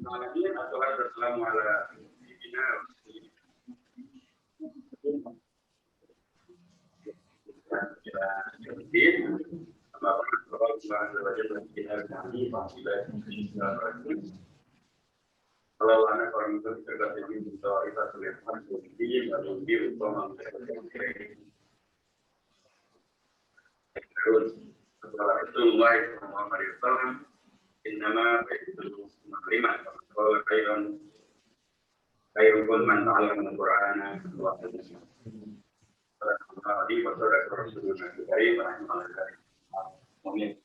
Kalau anak orang itu terkait ini kita lihat di lalu di utama terus setelah itu mulai Muhammad SAW innama itu menerima kalau khairun man ta'allama al-Qur'ana wa 'allamahu. Di pasal Rasulullah dari rahimahullah. Amin.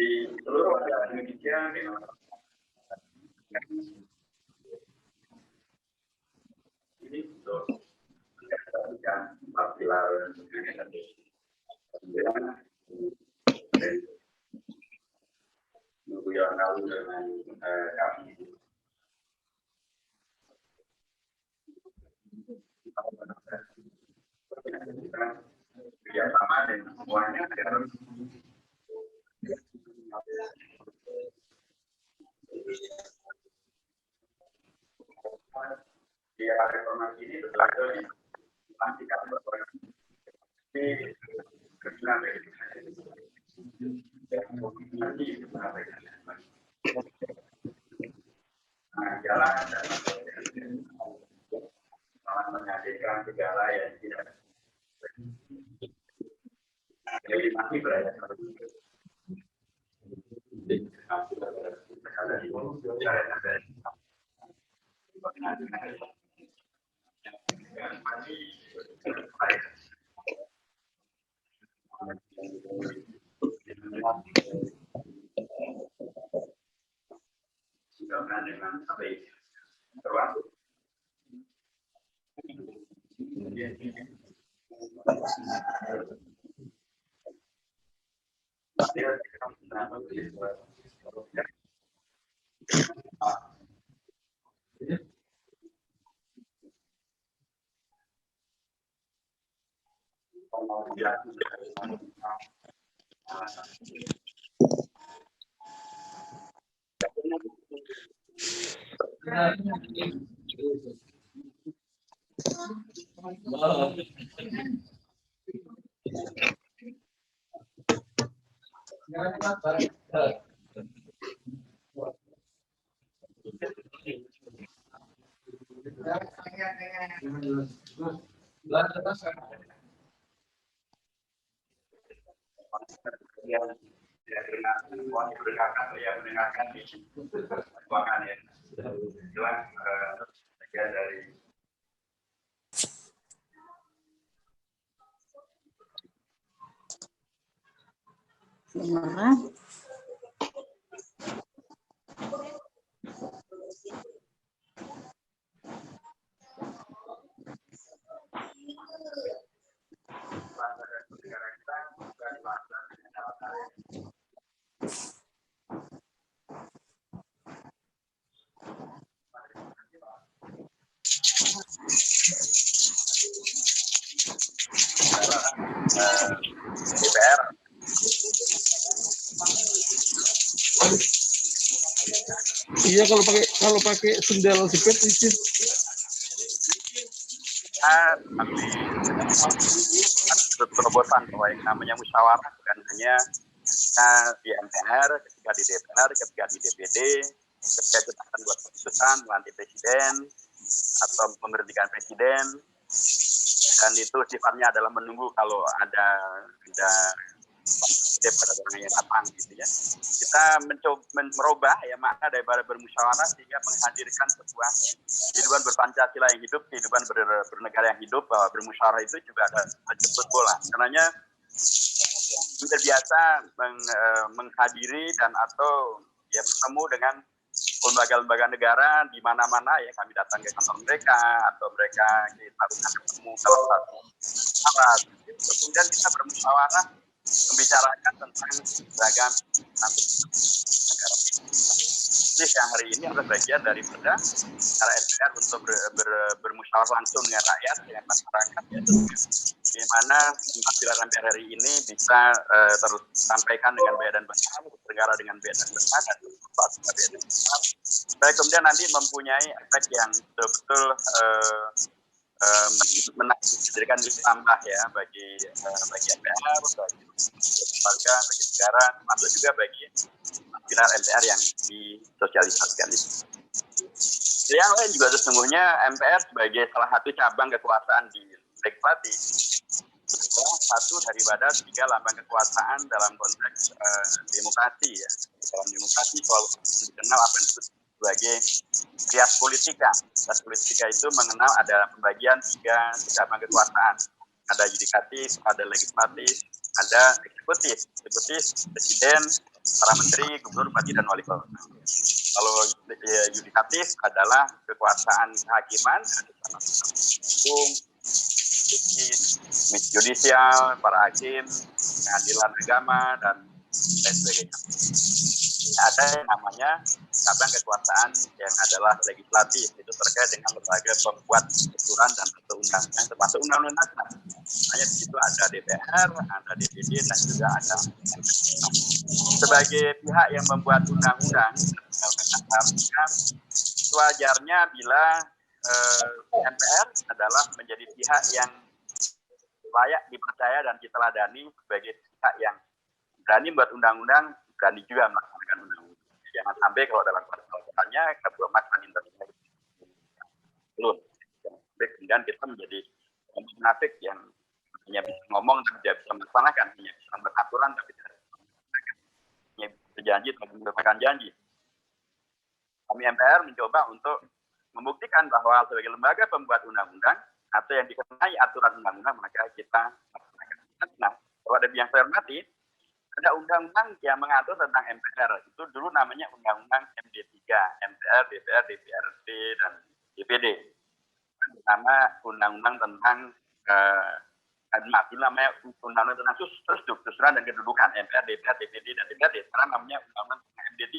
Di seluruh masyarakat Indonesia ini untuk menjadikan 4 pilar minggu yang lalu dengan kami kerjasama dengan semuanya harus di era reformasi ini betul-betul dipastikan bahwa ini kebenaran jalan dan menyajikan segala yang tidak jadi masih berada dengan baik termasuk yang mendengarkan di ruangan ya jelas bagian dari MPR. Iya, kalau pakai sendal jepit itu. Terobosan bahwa yang namanya musyawarah bukan hanya di MPR, ketika di DPR, ketika di DPD, ketika kita akan buat keputusan melantik presiden atau memberhentikan presiden, dan itu sifatnya adalah menunggu kalau ada pada orang yang datang gitu ya. Kita mencoba merubah ya makna daripada bermusyawarah sehingga menghadirkan sebuah kehidupan berpancasila yang hidup, kehidupan bernegara yang hidup, bahwa bermusyawarah itu juga ada jemput bola. Karenanya terbiasa menghadiri dan atau ya bertemu dengan lembaga-lembaga negara di mana-mana ya, kami datang ke kantor mereka atau mereka kita ketemu salah satu alat. Kemudian kita bermusyawarah membicarakan tentang beragam negara. Yang hari ini adalah bagian daripada cara MPR untuk bermusyawarah langsung dengan rakyat, dengan masyarakat, ya, bagaimana hasil MPR hari ini bisa terus sampaikan dengan baik dan benar, bersenggara dengan baik dan benar, dan supaya kemudian nanti mempunyai efek yang betul-betul menjadikan tambah ya bagi MPR, bagi warga, bagi negara, termasuk juga bagi pilar MPR yang disosialisasikan itu. Yang lain juga sesungguhnya MPR sebagai salah satu cabang kekuasaan di legislatif adalah satu daripada 3 lambang kekuasaan dalam konteks demokrasi ya. Dalam demokrasi selalu dikenal apa yang disebut sebagai trias politika. Trias politika itu mengenal ada pembagian 3 cabang kekuasaan. Ada yudikatif, ada legislatif, ada eksekutif. Eksekutif, presiden, para menteri, gubernur, bupati, dan wali kota. Kalau yudikatif adalah kekuasaan kehakiman, hukum, judisial, para hakim, pengadilan agama, dan lain sebagainya. Ada yang namanya cabang kekuasaan yang adalah legislatif, itu terkait dengan lembaga pembuat peraturan dan perundang-undangan, termasuk undang-undang dasar. Hanya di situ ada DPR, ada DPD, dan juga ada MPR. Sebagai pihak yang membuat undang-undang, harusnya wajarnya bila MPR adalah menjadi pihak yang layak dipercaya dan diteladani sebagai pihak yang berani membuat undang-undang, berani juga melaksanakan undang-undang. Jangan sampai kalau dalam persoalannya kebetulan internet belum. Kemudian kita menjadi munafik yang hanya bisa ngomong dan tidak bisa melaksanakan, hanya bisa beraturan tapi tidak bisa melaksanakan. Hanya berjanji tapi melupakan janji. Kami MPR mencoba untuk membuktikan bahwa sebagai lembaga pembuat undang-undang atau yang dikenai aturan undang-undang maka kita laksanakan. Nah, kalau ada yang saya hormati, ada undang-undang yang mengatur tentang MPR. Itu dulu namanya Undang-Undang MD3, MPR, DPR, DPRD, dan DPD. Nama undang-undang tentang namanya undang-undang tentang strukturan dan kedudukan MPR, DPR, DPD, dan DPRD. Sekarang namanya undang-undang tentang MD3.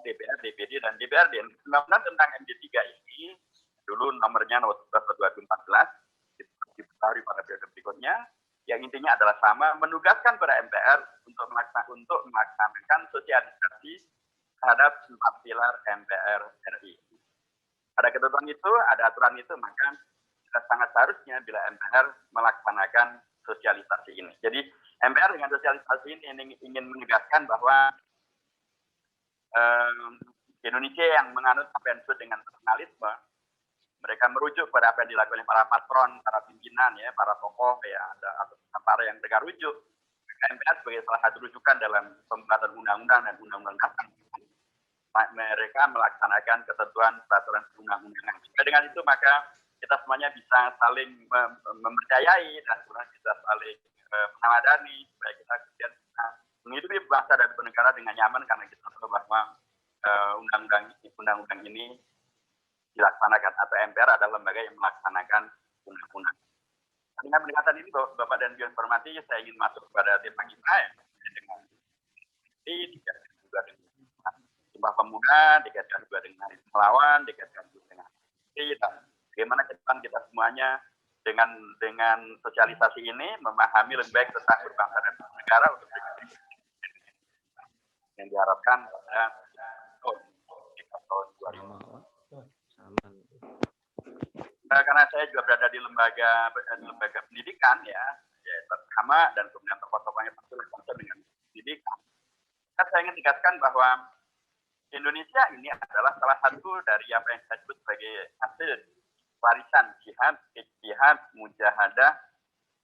DPR, DPD, dan DPRD. Undang-undang tentang MD3 ini dulu nomornya nomor 11 2014, diperbarui pada periode berikutnya, yang intinya adalah sama, menugaskan pada MPR untuk melaksanakan sosialisasi terhadap 4 pilar MPR RI. Ada ketentuan itu, ada aturan itu, maka sangat seharusnya bila MPR melaksanakan sosialisasi ini. Jadi MPR dengan sosialisasi ini ingin menegaskan bahwa Indonesia yang menganut apa yang disebut dengan nasionalisme, mereka merujuk pada apa yang dilakukan oleh para patron, para pimpinan, ya, para tokoh, ya, atau para yang mereka rujuk. MPR sebagai salah satu rujukan dalam pembuatan undang-undang dan undang-undang dasar. Mereka melaksanakan ketentuan peraturan perundang-undangan. Dengan itu maka kita semuanya bisa saling mempercayai dan bisa saling menamadani supaya kita kemudian menghidupi bangsa dan bernegara dengan nyaman karena kita tahu bahwa undang-undang ini dilaksanakan atau MPR adalah lembaga yang melaksanakan undang-undang. Dengan pendekatan ini Bapak dan Ibu hormati, saya ingin masuk kepada tema kita ya, dengan dikaitkan juga dengan Sumpah Pemuda, dikaitkan juga dengan Hari Pahlawan, dikaitkan juga dengan dan bagaimana ke depan kita semuanya dengan sosialisasi ini memahami lebih baik tentang berbangsa dan bernegara untuk yang diharapkan pada tahun 2000. Karena saya juga berada di lembaga pendidikan ya pertama dan kemudian tokoh-tokohnya tentu dengan pendidikan. Saya ingin tegaskan bahwa Indonesia ini adalah salah satu dari apa yang saya sebut sebagai hasil warisan jihad, mujahadah,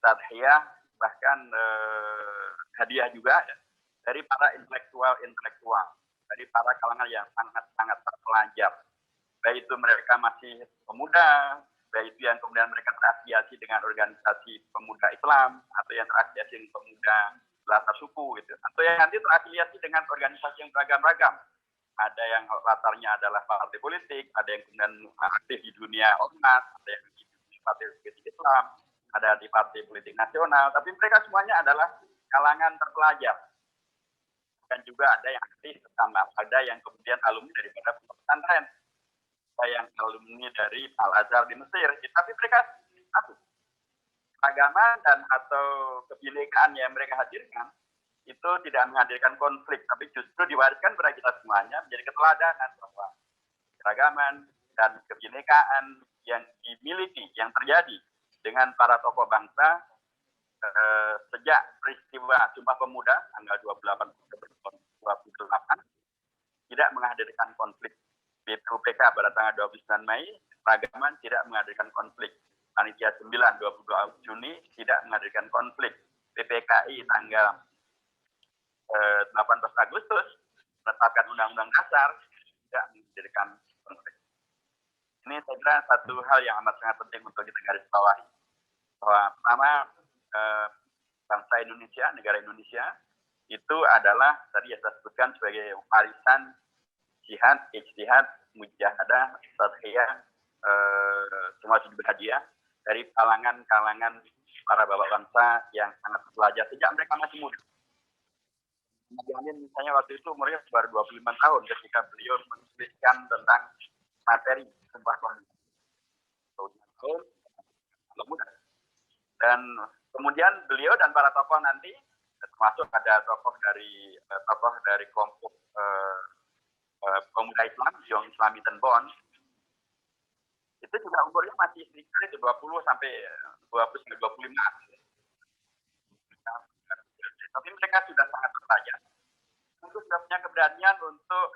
tadhiyah, bahkan hadiah juga ya, dari para intelektual, dari para kalangan yang sangat-sangat terpelajar. Baik itu mereka masih pemuda, baik itu yang kemudian mereka terafiliasi dengan organisasi pemuda Islam, atau yang terafiliasi dengan pemuda latar suku, gitu, atau yang nanti terafiliasi dengan organisasi yang beragam-ragam. Ada yang latarnya adalah partai politik, ada yang kemudian aktif di dunia ormas, ada yang di partai politik Islam, ada di partai politik nasional, tapi mereka semuanya adalah kalangan terpelajar. Dan juga ada yang aktif sama, ada yang kemudian alumni daripada pesantren, ada yang alumni dari Al-Azhar di Mesir, tapi mereka satu. Agama dan atau kebinekaan yang mereka hadirkan itu tidak menghadirkan konflik, tapi justru diwariskan kepada kita semuanya menjadi keteladanan bahwa keragaman dan kebinekaan yang dimiliki, yang terjadi dengan para tokoh bangsa sejak peristiwa Sumpah Pemuda tanggal 28 tidak menghadirkan konflik. PK pada tanggal 29 Mei, keragaman tidak menghadirkan konflik. Panitia 9 22 Juni tidak menghadirkan konflik. PPKI tanggal 18 Agustus menetapkan Undang-Undang Dasar tidak menghadirkan konflik. Ini saya kira satu hal yang amat sangat penting untuk kita garis bawahi. Bahwa pertama bangsa Indonesia, negara Indonesia itu adalah tadi yang saya sebutkan sebagai warisan jihad, ijtihad, mujahadah, tadhiyah, semua sudah berhadiah dari kalangan para bapak bangsa yang sangat belajar sejak mereka masih muda. Nabi misalnya waktu itu umurnya baru 25 tahun ketika beliau menuliskan tentang materi Sumpah Pemuda. Tahun muda. Dan kemudian beliau dan para tokoh nanti, termasuk ada tokoh dari kelompok pemuda Islam, Young Islamisten Bond, itu juga umurnya masih sekitar 20 sampai 25. Tapi mereka sudah sangat terpelajar. Tentu sudah punya keberanian untuk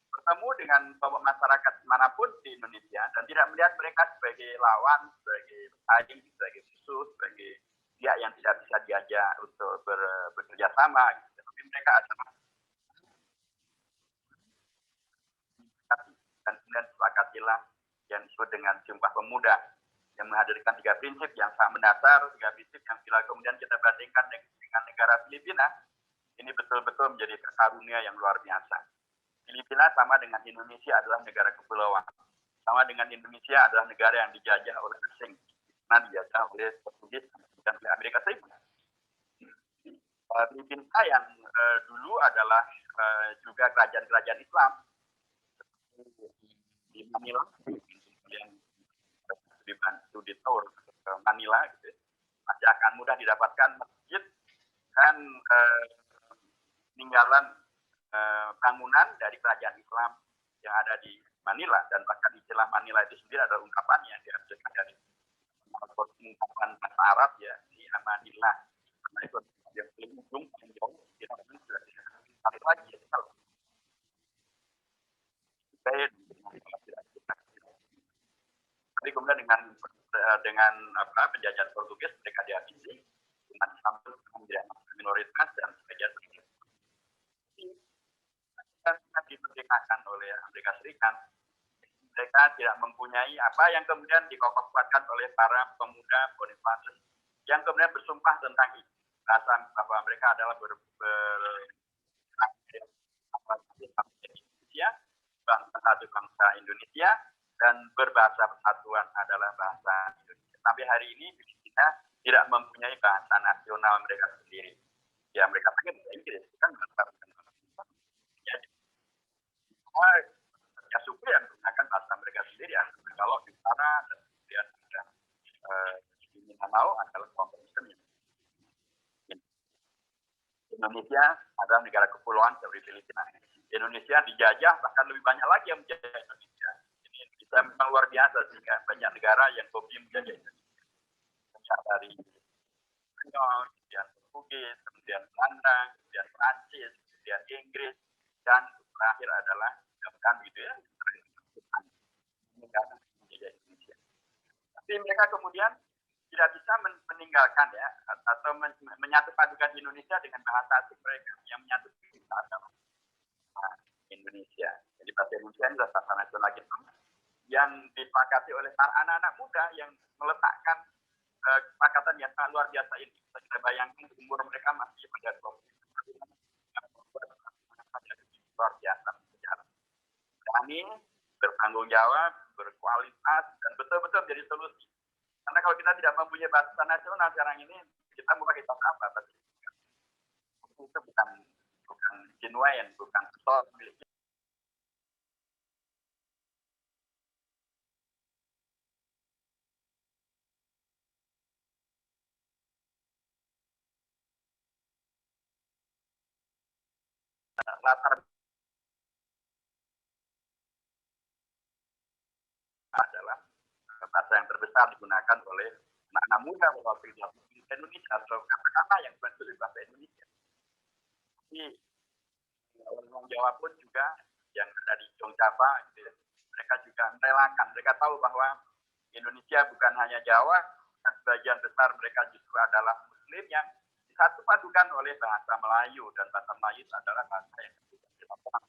bertemu dengan kelompok masyarakat manapun di Indonesia dan tidak melihat mereka sebagai lawan, sebagai pesaing, sebagai musuh, sebagai pihak yang tidak bisa diajak untuk bekerja sama. Gitu. Tapi mereka adalah dan kemudian sepakatilah yang disebut dengan Sumpah Pemuda yang menghadirkan 3 prinsip yang sangat mendasar, 3 prinsip yang bila kemudian kita bandingkan dengan negara Filipina, ini betul-betul menjadi karunia yang luar biasa. Filipina sama dengan Indonesia adalah negara kepulauan. Sama dengan Indonesia adalah negara yang dijajah oleh asing. Nah, dijajah oleh Portugis dan oleh Amerika Serikat. Filipina yang dulu adalah juga kerajaan-kerajaan Islam di Manila, kemudian dibantu di Tour ke Manila, gitu, masih akan mudah didapatkan masjid dan peninggalan bangunan dari kerajaan Islam yang ada di Manila, dan bahkan istilah Manila itu sendiri adalah ungkapan yang dihasilkan dari ungkapan bahasa Arab ya di Manila, karena itu yang paling ujung paling jauh kita sudah satu lagi ya, tapi kemudian dengan penjajahan Portugis mereka dihabisi dengan sampai kemudian minoritas dan sebagian dan dimerdekakan oleh Amerika Serikat. Mereka tidak mempunyai apa yang kemudian dikokohkan oleh para pemuda Boniface yang kemudian bersumpah tentang rasa bahwa mereka adalah satu bangsa Indonesia dan berbahasa persatuan adalah bahasa Indonesia. Sampai hari ini kita tidak mempunyai bahasa nasional mereka sendiri. Ya mereka pakai bahasa Inggris, kan bahasa ya suku yang menggunakan bahasa mereka sendiri ya. Kalau di sana dan kemudian ada Indonesia adalah negara kepulauan seperti Filipina. Indonesia dijajah, bahkan lebih banyak lagi yang menjajah Indonesia. Ini kita memang luar biasa sehingga banyak negara yang hobi menjajah Indonesia. Dari Spanyol, kemudian Portugis, kemudian Belanda, kemudian Prancis, kemudian Inggris, dan terakhir adalah Jepang gitu ya, negara menjajah Indonesia. Tapi mereka kemudian tidak bisa meninggalkan ya atau menyatupadukan Indonesia dengan bahasa asing mereka yang menyatukan kita adalah Indonesia. Jadi bahasa Indonesia ini adalah bahasa nasional kita yang disepakati oleh para anak-anak muda yang meletakkan kesepakatan yang sangat luar biasa ini. Kita bayangkan umur mereka masih pada 20 luar biasa. Kami bertanggung jawab, berkualitas, dan betul-betul menjadi solusi. Karena kalau kita tidak mempunyai bahasa nasional sekarang ini, kita mau pakai bahasa apa? Itu bukan genuine, bukan soal milik kita. Latar adalah bahasa yang terbesar digunakan oleh anak-anak muda mewakili Indonesia atau kata-kata yang berasal dari bahasa Indonesia. Tapi orang Jawa pun juga yang ada di Java, gitu ya, mereka juga merelakan. Mereka tahu bahwa Indonesia bukan hanya Jawa, dan sebagian besar mereka justru adalah Muslim yang disatu padukan oleh bahasa Melayu, dan bahasa Melayu itu adalah bahasa yang dilakukan.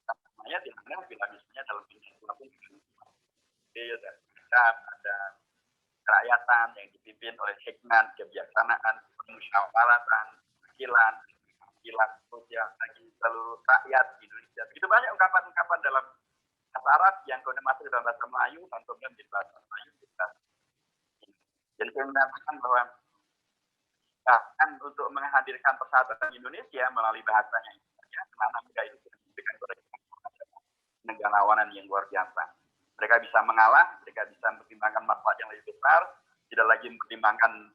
Namanya di mana bila misalnya dalam ada kerakyatan yang dipimpin oleh hikmat, kebijaksanaan, musyawaratan, keadilan, sosial bagi seluruh rakyat Indonesia. Begitu banyak ungkapan-ungkapan dalam bahasa Arab yang kemudian masuk dalam bahasa Melayu dan kemudian menjadi bahasa Melayu. Jadi saya mengatakan bahwa bahkan untuk menghadirkan persatuan Indonesia melalui bahasanya, anak muda itu sudah memberikan negarawanan yang luar biasa. Mereka bisa mengalah, mereka bisa mempertimbangkan manfaat yang lebih besar, tidak lagi mempertimbangkan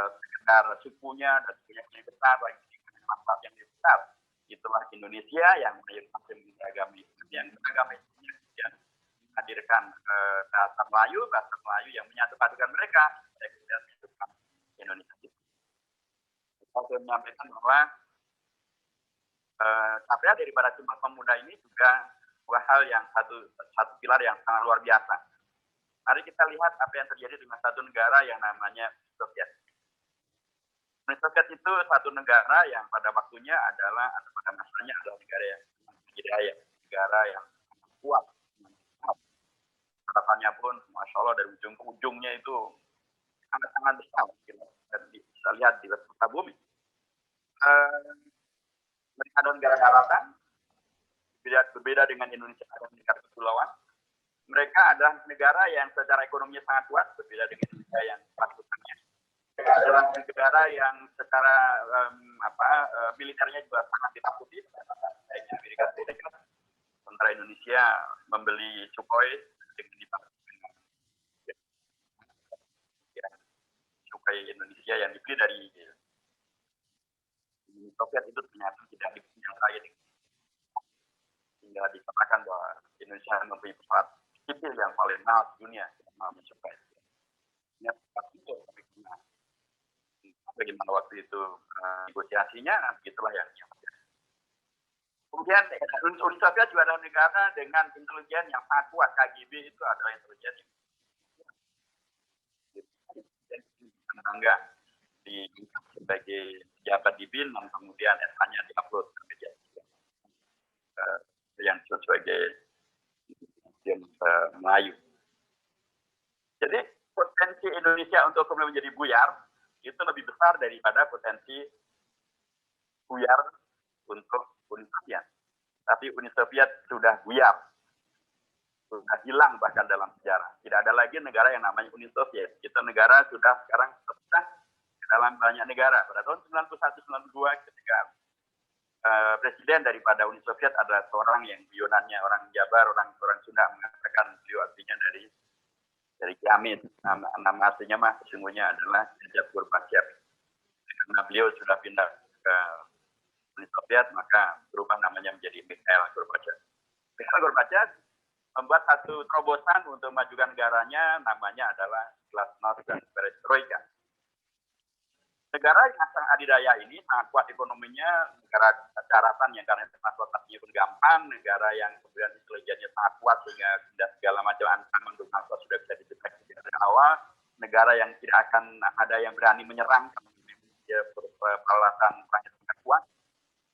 sekedar sukunya dan sukunya yang lebih besar, lagi manfaat yang lebih besar. Itulah Indonesia yang beragama Islam, yang beragama Islam yang menghadirkan bahasa Melayu yang menyatupadukan mereka, dan menghidupkan Indonesia. Saya menyampaikan bahwa capaian daripada Sumpah Pemuda ini juga dua hal yang satu pilar yang sangat luar biasa. Mari kita lihat apa yang terjadi dengan satu negara yang namanya Soviet. Soviet itu satu negara yang pada waktunya adalah atau pada masanya adalah negara yang berjaya, negara yang kuat. Harapannya pun, masya Allah dari ujung ke ujungnya itu sangat besar. Dan bisa lihat di peta bumi. Mereka adalah negara daratan, berbeda dengan Indonesia adalah negara kepulauan. Mereka adalah negara yang secara ekonominya sangat kuat, berbeda dengan Indonesia yang ratusannya. Mereka adalah negara yang secara militernya juga sangat ditakuti, baiknya Amerika Serikat. Sementara Indonesia membeli Sukhoi dengan ditakuti. Sukhoi Indonesia yang dibeli dari Soviet itu ternyata tidak dibeli yang lain. Hingga dikatakan bahwa Indonesia mempunyai pesawat sipil yang paling mahal di dunia, namanya Sukhoi. Ini itu bagaimana waktu itu negosiasinya, begitulah yang terjadi. Kemudian Uni Soviet juga adalah negara dengan intelijen yang sangat kuat. KGB itu adalah intelijen yang sebagai pejabat di BIN, dan kemudian SK-nya diupload yang sebagai Melayu. Jadi potensi Indonesia untuk kemudian menjadi buyar itu lebih besar daripada potensi buyar untuk Uni Soviet. Tapi Uni Soviet sudah buyar, sudah hilang bahkan dalam sejarah. Tidak ada lagi negara yang namanya Uni Soviet. Kita negara sudah sekarang terpecah dalam banyak negara. Pada tahun 91-92 ketika presiden daripada Uni Soviet adalah seorang yang Yunannya, orang Jabar, orang Sunda mengatakan beliau artinya dari Kiamin. Nama aslinya mah sesungguhnya adalah Jabur Bakir. Karena beliau sudah pindah ke Uni Soviet, maka berubah namanya menjadi Mikhail Gorbachev. Mikhail Gorbachev membuat satu terobosan untuk memajukan negaranya, namanya adalah Glasnost dan Perestroika. Negara yang sangat adidaya ini sangat kuat ekonominya, negara daratan yang karena transportasinya pun gampang, negara yang kemudian intelijennya sangat kuat sehingga segala macam ancaman untuk bangsa sudah bisa dideteksi dari awal, negara yang tidak akan ada yang berani menyerang karena dia peralatan perangnya sangat kuat,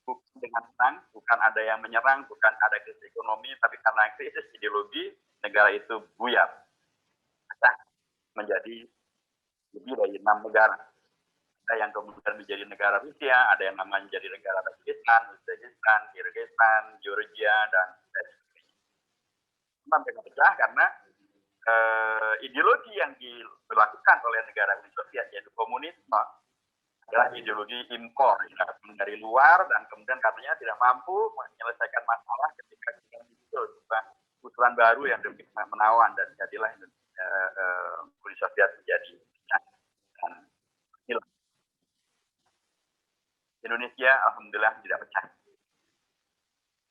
bukan dengan senang, bukan ada yang menyerang, bukan ada krisis ekonomi, tapi karena krisis ideologi, negara itu buyar. Menjadi lebih dari 6 negara. Ada yang kemudian menjadi negara Rusia, ada yang namanya menjadi negara Tajikistan, Uzbekistan, Kyrgyzstan, Georgia, dan sebagainya. Mereka pecah karena ideologi yang dilakukan oleh negara Uni Soviet, yaitu komunisme, adalah ideologi impor dari luar, dan kemudian katanya tidak mampu menyelesaikan masalah ketika kita muncul usulan baru yang lebih menawan, dan jadilah Uni Soviet menjadi dan hilang. Indonesia alhamdulillah tidak pecah.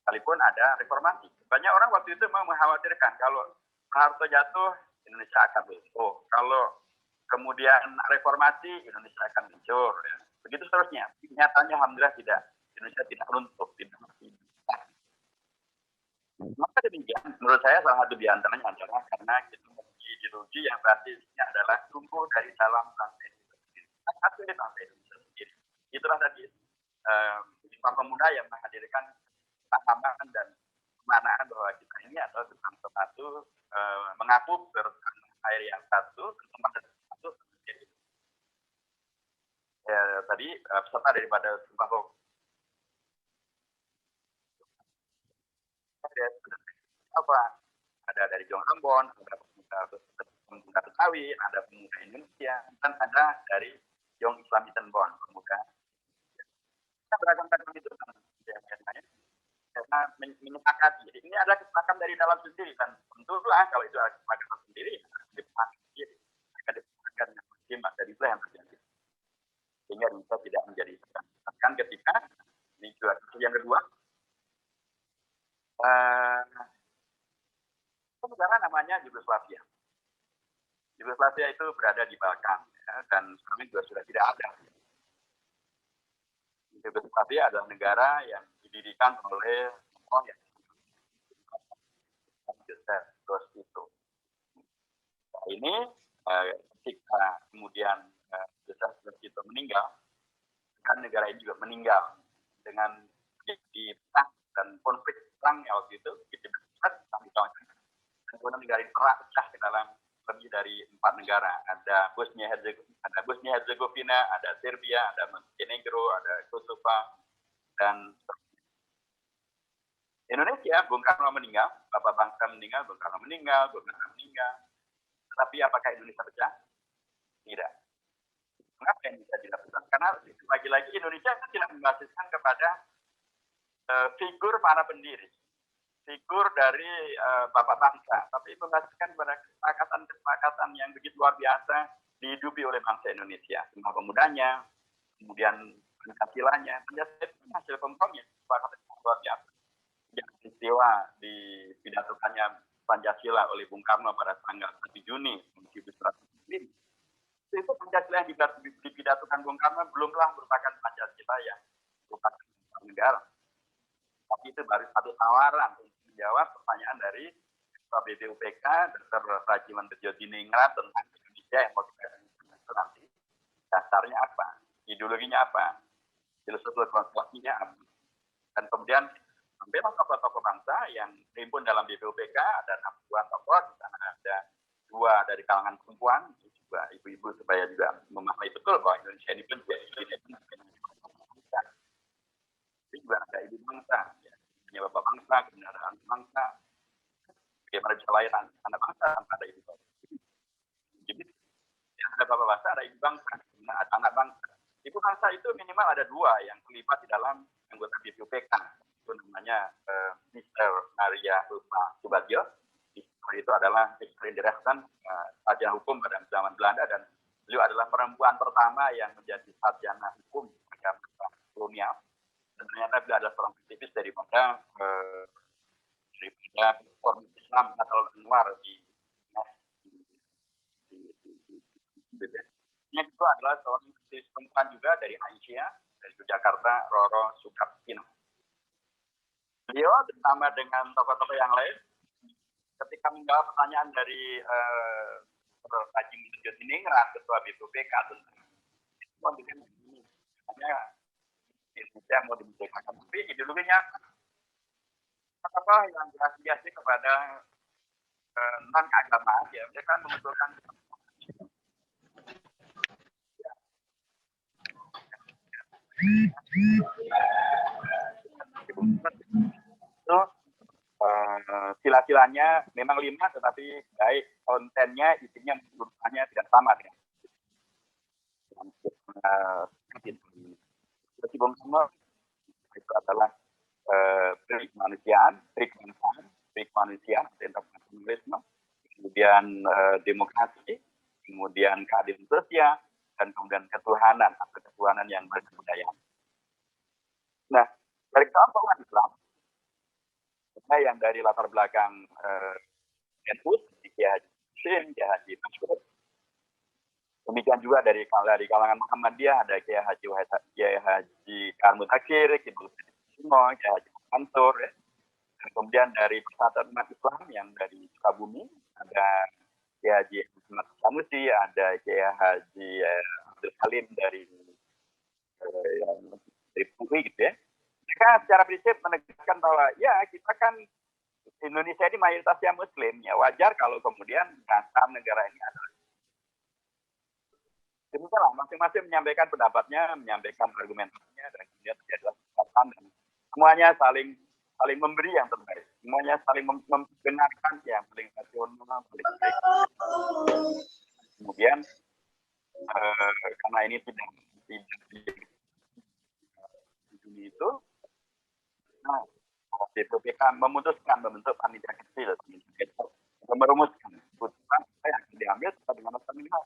Sekalipun ada reformasi. Banyak orang waktu itu mau mengkhawatirkan kalau Soeharto jatuh, Indonesia akan runtuh. Kalau kemudian reformasi, Indonesia akan hancur. Ya. Begitu seterusnya. Nyatanya alhamdulillah tidak. Indonesia tidak runtuh, tidak mati. Maka demikian, menurut saya salah satu diantaranya adalah karena kita memiliki ideologi yang basisnya adalah tumbuh dari dalam bangsa Indonesia sendiri. Satu dari bangsa Indonesia sendiri. Itulah tadi para pemuda yang menghadirkan pahaman dan kemanaan bahwa kita ini adalah bangsa satu, mengaku bertanah air yang satu, tempat satu. Tadi peserta daripada Sumpah apa? Ada dari Jong Ambon, ada pemuda Betawi, ada pemuda Indonesia, dan ada dari Jong Islam Bon, pemuda. Kita beragam-agam itu kan, karena menyepakati. Jadi ini adalah kesepakatan dari dalam sendiri, dan tentulah kalau itu adalah kesepakatan sendiri, disepakati akan disepakati dengan muslim, dari itu yang terjadi. Sehingga bisa tidak menjadi tekan ketika ini juga yang kedua, negara namanya Yugoslavia. Yugoslavia itu berada di Balkan, ya, dan sekarang juga sudah tidak ada. Yugoslavia adalah negara yang didirikan oleh Joseph Broz Tito. Nah, ini ketika kemudian Joseph Broz Tito meninggal, kan negara ini juga meninggal dengan perang dan konflik perang yang waktu itu kita dan kemudian negara ini pecah ke dalam lebih dari 4 negara. Ada Bosnia Herzegovina, ada Serbia, ada Montenegro, ada Kosovo, dan Indonesia. Bung Karno meninggal, Bapak Bangsa meninggal, Bung Karno meninggal, Bung Karno meninggal. Tetapi apakah Indonesia pecah? Tidak. Mengapa Indonesia tidak pecah? Karena lagi-lagi Indonesia tidak membasiskan kepada figur para pendiri, figur dari Bapak Bangsa, tapi membasiskan pada kesepakatan yang begitu luar biasa dihidupi oleh bangsa Indonesia. Semua pemudanya, kemudian Pancasilanya, hasil kompromi, kesepakatan yang luar biasa. Yang peristiwa di pidatokannya Pancasila oleh Bung Karno pada tanggal 1 Juni 1945. Itu Pancasila yang dipidatokan Bung Karno belumlah merupakan Pancasila yang merupakan negara. Tapi itu baru satu tawaran untuk menjawab pertanyaan dari Ketua BPUPK, Dr. Rajiman Bedjodiningrat tentang Indonesia yang mau kita nanti. Dasarnya apa? Ideologinya apa? Filosofi konstruksinya apa? Dan kemudian sampai tokoh-tokoh bangsa yang terhimpun dalam BPUPK, ada 60-an tokoh, di sana ada 2 dari kalangan perempuan, juga ibu-ibu, supaya juga memahami betul bahwa Indonesia ini pun juga ada ibu bangsa, ya. Punya bapak bangsa, kemudian ada anak bangsa. Bagaimana bisa lahir anak bangsa tanpa ada ibu bangsa? Jadi ada bapak bangsa, ada ibu bangsa, kemudian ada anak bangsa. Ibu bangsa itu minimal ada 2 yang terlibat di dalam anggota BPUPK. Itu namanya Mr. Maria Ulma Subagio. Itu adalah direktan sarjana hukum pada zaman Belanda, dan beliau adalah perempuan pertama yang menjadi sarjana hukum pada masa kolonial. Dan ternyata dia adalah seorang aktivis daripada Forum Islam atau Anwar di BBS. Yang kedua adalah seorang aktivis perempuan juga dari Aisyah, dari Jakarta, Roro Sukaptino. Beliau bersama dengan tokoh-tokoh yang lain, ketika menjawab pertanyaan dari Haji Mujud ini, Ketua BPUPK tentang hanya Indonesia mau dimerdekakan, tapi ideologinya apa yang diafiliasi kepada non agama, ya mereka mengusulkan itu sila-silanya memang 5, tetapi baik kontennya, isinya, urutannya tidak sama dengan Bung Karno. Itu adalah trik kemanusiaan, internasionalisme, kemudian demokrasi, kemudian keadilan sosial, dan kemudian ketuhanan atau ketuhanan yang berkebudayaan. Nah, dari kelompok umat Islam, yang dari latar belakang NU, Kiai Haji Mansur, demikian juga dari kalangan Muhammadiyah ada Kiai Haji Karmut Akhir, Kiai Haji Mansur, ya. Dan kemudian dari Persatuan Umat Islam yang dari Sukabumi ada Kiai Haji Muhammad Sanusi, ada Kiai Haji Abdul Halim dari UI gitu ya. Mereka secara prinsip menegaskan bahwa ya kita kan Indonesia ini mayoritasnya Muslim, ya wajar kalau kemudian dasar negara ini adalah demikianlah, masing-masing menyampaikan pendapatnya, menyampaikan argumentasinya, dan kemudian terjadilah kesepakatan, dan semuanya saling memberi yang terbaik, semuanya saling membenarkan yang paling rasional, paling baik. Kemudian karena ini tidak di dunia itu, nah BPUPK memutuskan membentuk panitia kecil untuk merumuskan keputusan yang diambil dengan terminal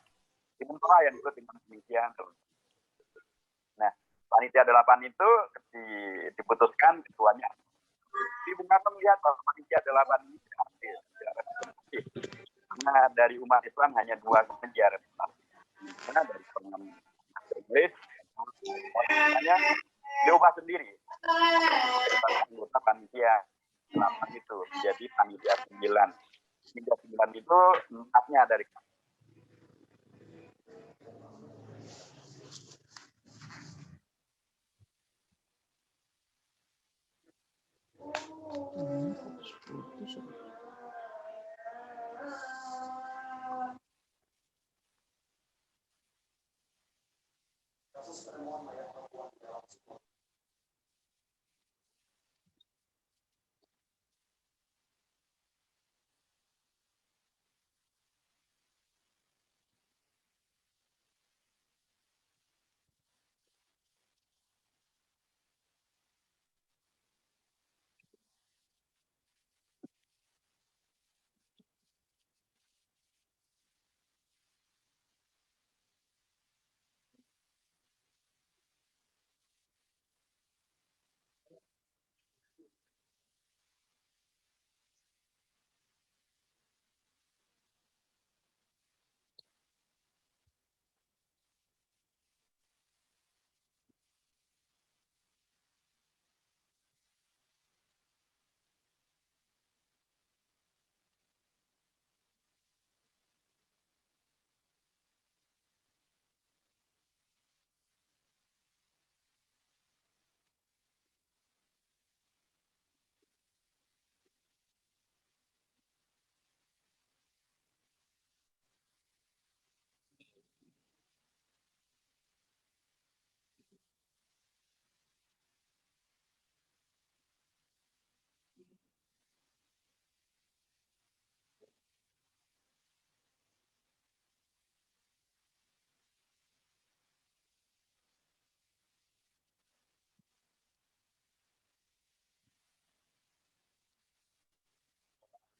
sementara yang ikut dengan demikian. Nah, panitia 8 itu diputuskan ketuanya. Di Bung Karno melihat bahwa panitia 8 ini tidak adil. Karena dari umat Islam hanya 2 saja representasi. Karena dari kalangan Inggris, diubah sendiri. Anggota panitia 8 itu jadi panitia 9. Panitia 9 itu 4-nya dari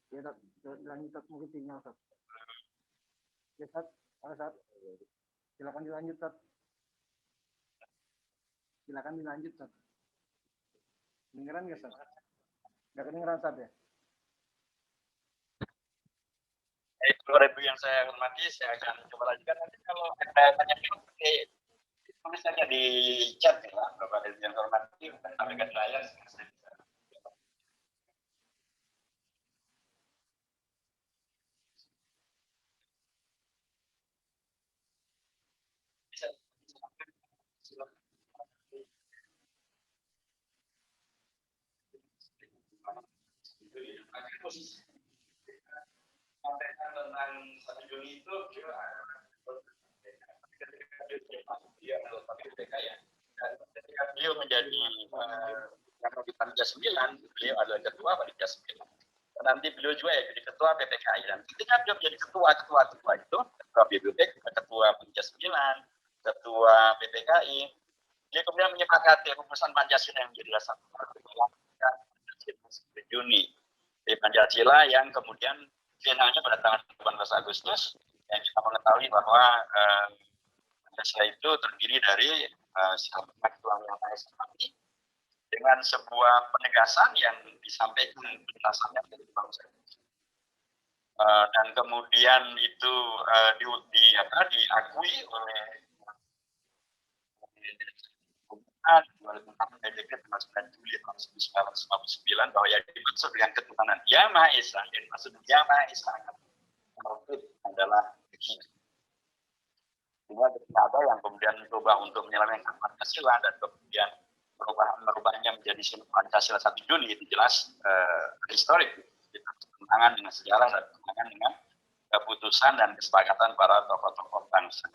Ya, lanjut mungkin sinyal, Tat. Ya, Tat. Silakan dilanjut, Tat. Silakan dilanjut, Tat. Kedengeran nggak, Sat? Nggak kedengeran, Sat, ya? Bapak Ibu yang saya hormati, saya akan coba lanjutkan. Nanti kalau ada tanya-tanya, tulis saja di chat ya, Bapak Ibu yang hormati, sampaikan saya. Sampaikan tentang 1 Juni itu dia adalah PPK ya. Dan ketika beliau menjadi di Panitia 9, beliau adalah ketua Panitia 9. Dan nanti beliau juga ya jadi ketua PPKI. Dan ketika beliau menjadi ketua itu, ketua BBB, ketua Panitia 9, ketua PPKI, dia kemudian menyepakati rumusan Pancasila yang menjadi dasar Pancasila 1 Juni. Di Pancasila yang kemudian finalnya pada tanggal 18 Agustus, yang kita mengetahui bahwa Pancasila itu terdiri dari Tuhan Yang Maha Esa dengan sebuah penegasan yang disampaikan penjelasannya dari bangsa. Dan kemudian itu diakui oleh dekret tanggal 9 Juli tahun 1959 bahwa yang dimaksud dengan ketuhanan Yang Maha Esa, yang dimaksud Yang Maha Esa adalah sehingga ketika ada yang kemudian mencoba untuk menyelewengkan Pancasila dan kemudian merubahnya menjadi Pancasila 1 Juni, itu jelas historik, bertentangan dengan sejarah dan bertentangan dengan keputusan dan kesepakatan para tokoh-tokoh bangsa.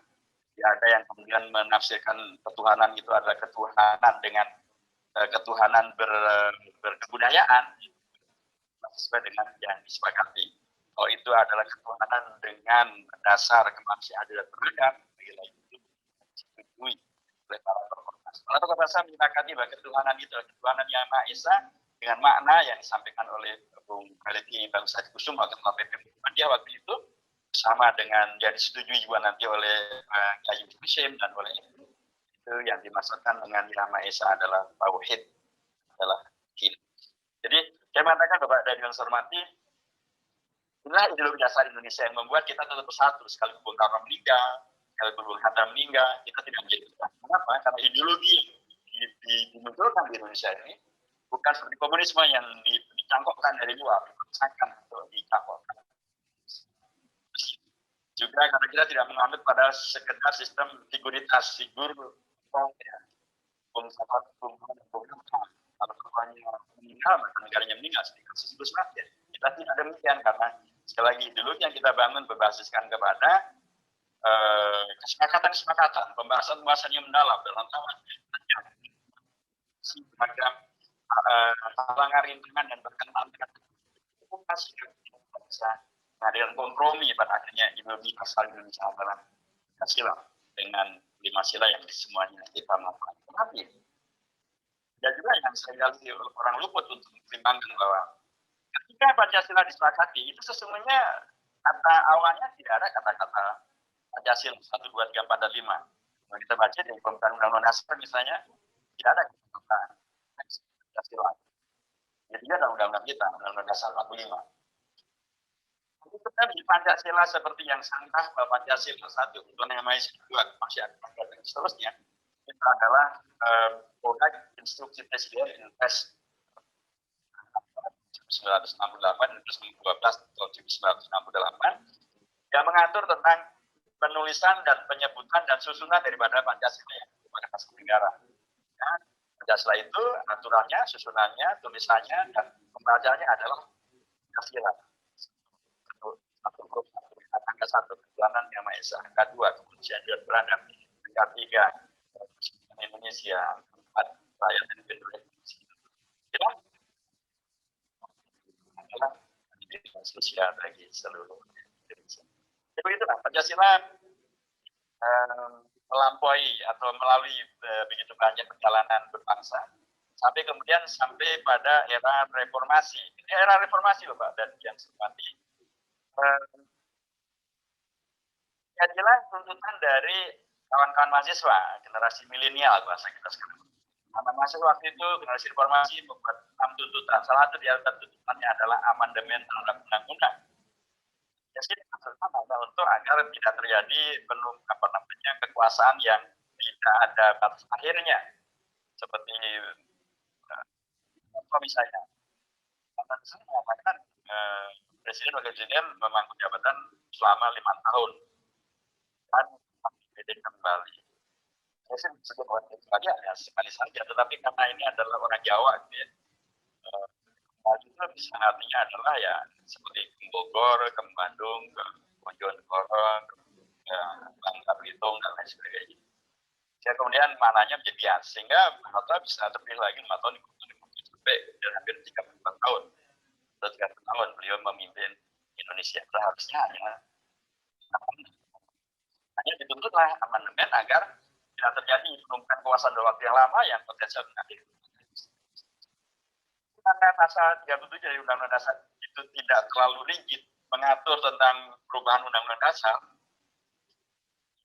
Ya, ada yang kemudian menafsirkan ketuhanan itu adalah ketuhanan dengan ketuhanan berkebudayaan sesuai dengan yang disepakati. Kalau itu adalah ketuhanan dengan dasar kemanusiaan dan beradab, itu disetujui oleh para tokoh bangsa. Para tokoh bangsa menyepakati bahwa ketuhanan itu adalah ketuhanan Yang Maha Esa dengan makna yang disampaikan oleh Bung Khalidi Bangsa Kusuma, Ketua PP Muhammadiyah waktu itu, bersama dengan yang disetujui juga nanti oleh Yayu Hashim dan oleh itu yang dimaksudkan dengan Yang Maha Esa adalah tauhid, adalah din. Jadi saya mengatakan Bapak dan yang saya hormati, inilah ideologi dasar Indonesia yang membuat kita tetap bersatu. Sekalipun Bung Karno meninggal, sekalipun Bung Hatta meninggal, kita tidak menjadi besar. Kenapa? Karena ideologi yang dimunculkan di Indonesia ini bukan seperti komunisme yang dicangkokkan dari luar, dipaksakan atau dicangkokkan. Juga karena kita tidak menganut pada sekedar sistem figuritas, figur ya. Bung kalau ketuanya meninggal, maka negaranya meninggal, kasus mati. Kita tidak demikian karena sekali lagi ideologi yang kita bangun berbasiskan kepada kesepakatan, pembahasan yang mendalam dalam taman semacam halangan rintangan dan berkenaan dengan okupasi bisa menghadirkan kompromi pada akhirnya ideologi asal Indonesia adalah Pancasila dengan 5 sila yang semuanya kita melakukan. Tetapi dan juga yang seringkali orang luput untuk mempertimbangkan bahwa ketika Pancasila disepakati itu sesungguhnya kata awalnya tidak ada kata-kata Pancasila 1, 2, 3, 4, dan 5. Kalau kita baca di pembentukan Undang-Undang Dasar misalnya tidak ada kata Pancasila. Jadi ada undang-undang kita, Undang-Undang Dasar 45. Itu kan di Pancasila seperti yang sangka bahwa Pancasila 1, Tuhan Yang Maha Esa 2, masih ada dan seterusnya. Itu adalah produk instruksi Presiden Inpres 1968 dan 2012 tahun 1968 yang mengatur tentang penulisan dan penyebutan dan susunan daripada Pancasila yang merupakan dasar negara. Ya, Pancasila itu aturannya, susunannya, tulisannya, dan pembacaannya adalah Pancasila. Satu grup, angka 1, ketuhanan Yang Maha Esa, angka 2, kemanusiaan dan beradab, angka 3, Indonesia, 4, rakyat dan Indonesia. Ya, adalah pendidikan sosial bagi seluruh Indonesia. Jadi begitulah Pancasila melampaui atau melalui begitu banyak perjalanan berbangsa sampai pada era reformasi. Ini era reformasi loh Pak dan yang seperti jadilah tuntutan dari kawan-kawan mahasiswa generasi milenial bahasa kita sekarang Karena masuk waktu itu generasi reformasi membuat 6 tuntutan. Salah satu di antara tuntutannya adalah amandemen terhadap undang-undang. Jadi maksudnya adalah untuk agar tidak terjadi kekuasaan yang tidak ada batas akhirnya, seperti misalnya, karena di sini mengatakan presiden wakil presiden memangku jabatan selama 5 tahun dan dipilih kembali. Saya sih sebut sekali ya sekali saja, tetapi karena ini adalah orang Jawa, gitu ya, itu bisa artinya adalah ya seperti ke Bogor, ke Bandung, ke Bojonegoro, ke Bangka Belitung dan lain sebagainya. Ya, kemudian mananya menjadi bias, sehingga Hatta bisa terpilih lagi 5 tahun sampai dan hampir 34 tahun atau 30 tahun beliau memimpin Indonesia. Seharusnya hanya dituntutlah amandemen agar tidak terjadi penumpukan kekuasaan dalam waktu yang lama yang potensial menjadi. Karena pasal 37 dari Undang-Undang Dasar itu tidak terlalu rigid mengatur tentang perubahan Undang-Undang Dasar.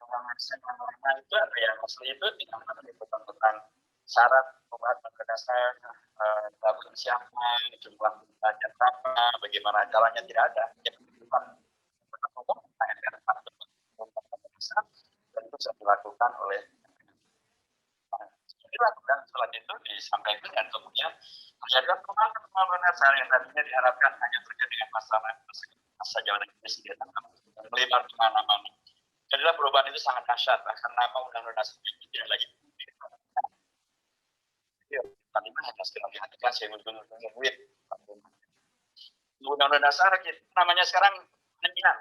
Undang-Undang itu ada yang asli itu tidak menentukan tentang syarat perubahan Undang-Undang Dasar, dapur siapa, jumlah pelajar berapa, bagaimana caranya, tidak ada. Yang penentukan hukum dan itu bisa dilakukan oleh dilakukan setelah itu disampaikan dan kemudian terjadi perubahan dasar yang tadinya diharapkan hanya terkait dengan masalah masa jabatan presiden melebar kemana-mana. Jadilah perubahan itu sangat dahsyat, bahkan nama undang-undang dasar itu tidak lagi tadinya hanya sekedar dihatikan saya ujung-ujungnya duit. Undang-undang dasar namanya sekarang penyiaran.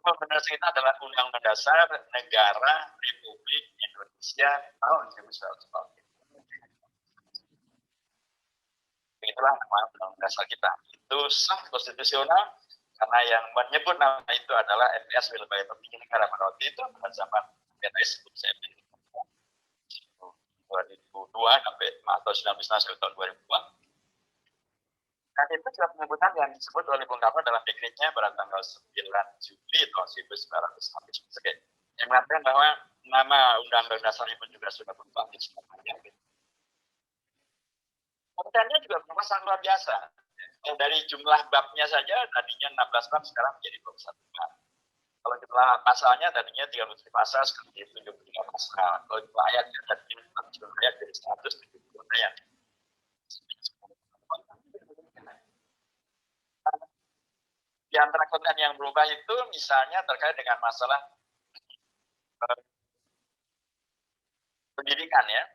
Undang-Undang Dasar kita adalah Undang-Undang Dasar Negara Republik Indonesia tahun 1945. Itulah nama Undang-Undang Dasar kita. Itu sah konstitusional karena yang menyebut nama itu adalah MPS Lembaga Tertinggi Negara pada waktu itu pada zaman PNS saya 2002 sampai atau 19 tahun 2002. Dan itu juga penyebutan yang disebut oleh Bung Karno dalam dekretnya pada tanggal 9 Juli tahun 1949. Yang mengatakan bahwa nama Undang-Undang Dasar itu juga sudah berubah di semuanya. Kontennya juga berubah sangat luar biasa. Dari jumlah babnya saja tadinya 16 bab sekarang menjadi 21 bab. Kalau jumlah pasalnya tadinya 33 pasal sekarang menjadi 73 pasal. Kalau jumlah ayatnya tadinya 40 ayat dari 170 ayat. Di antara konten yang berubah itu misalnya terkait dengan masalah pendidikan ya,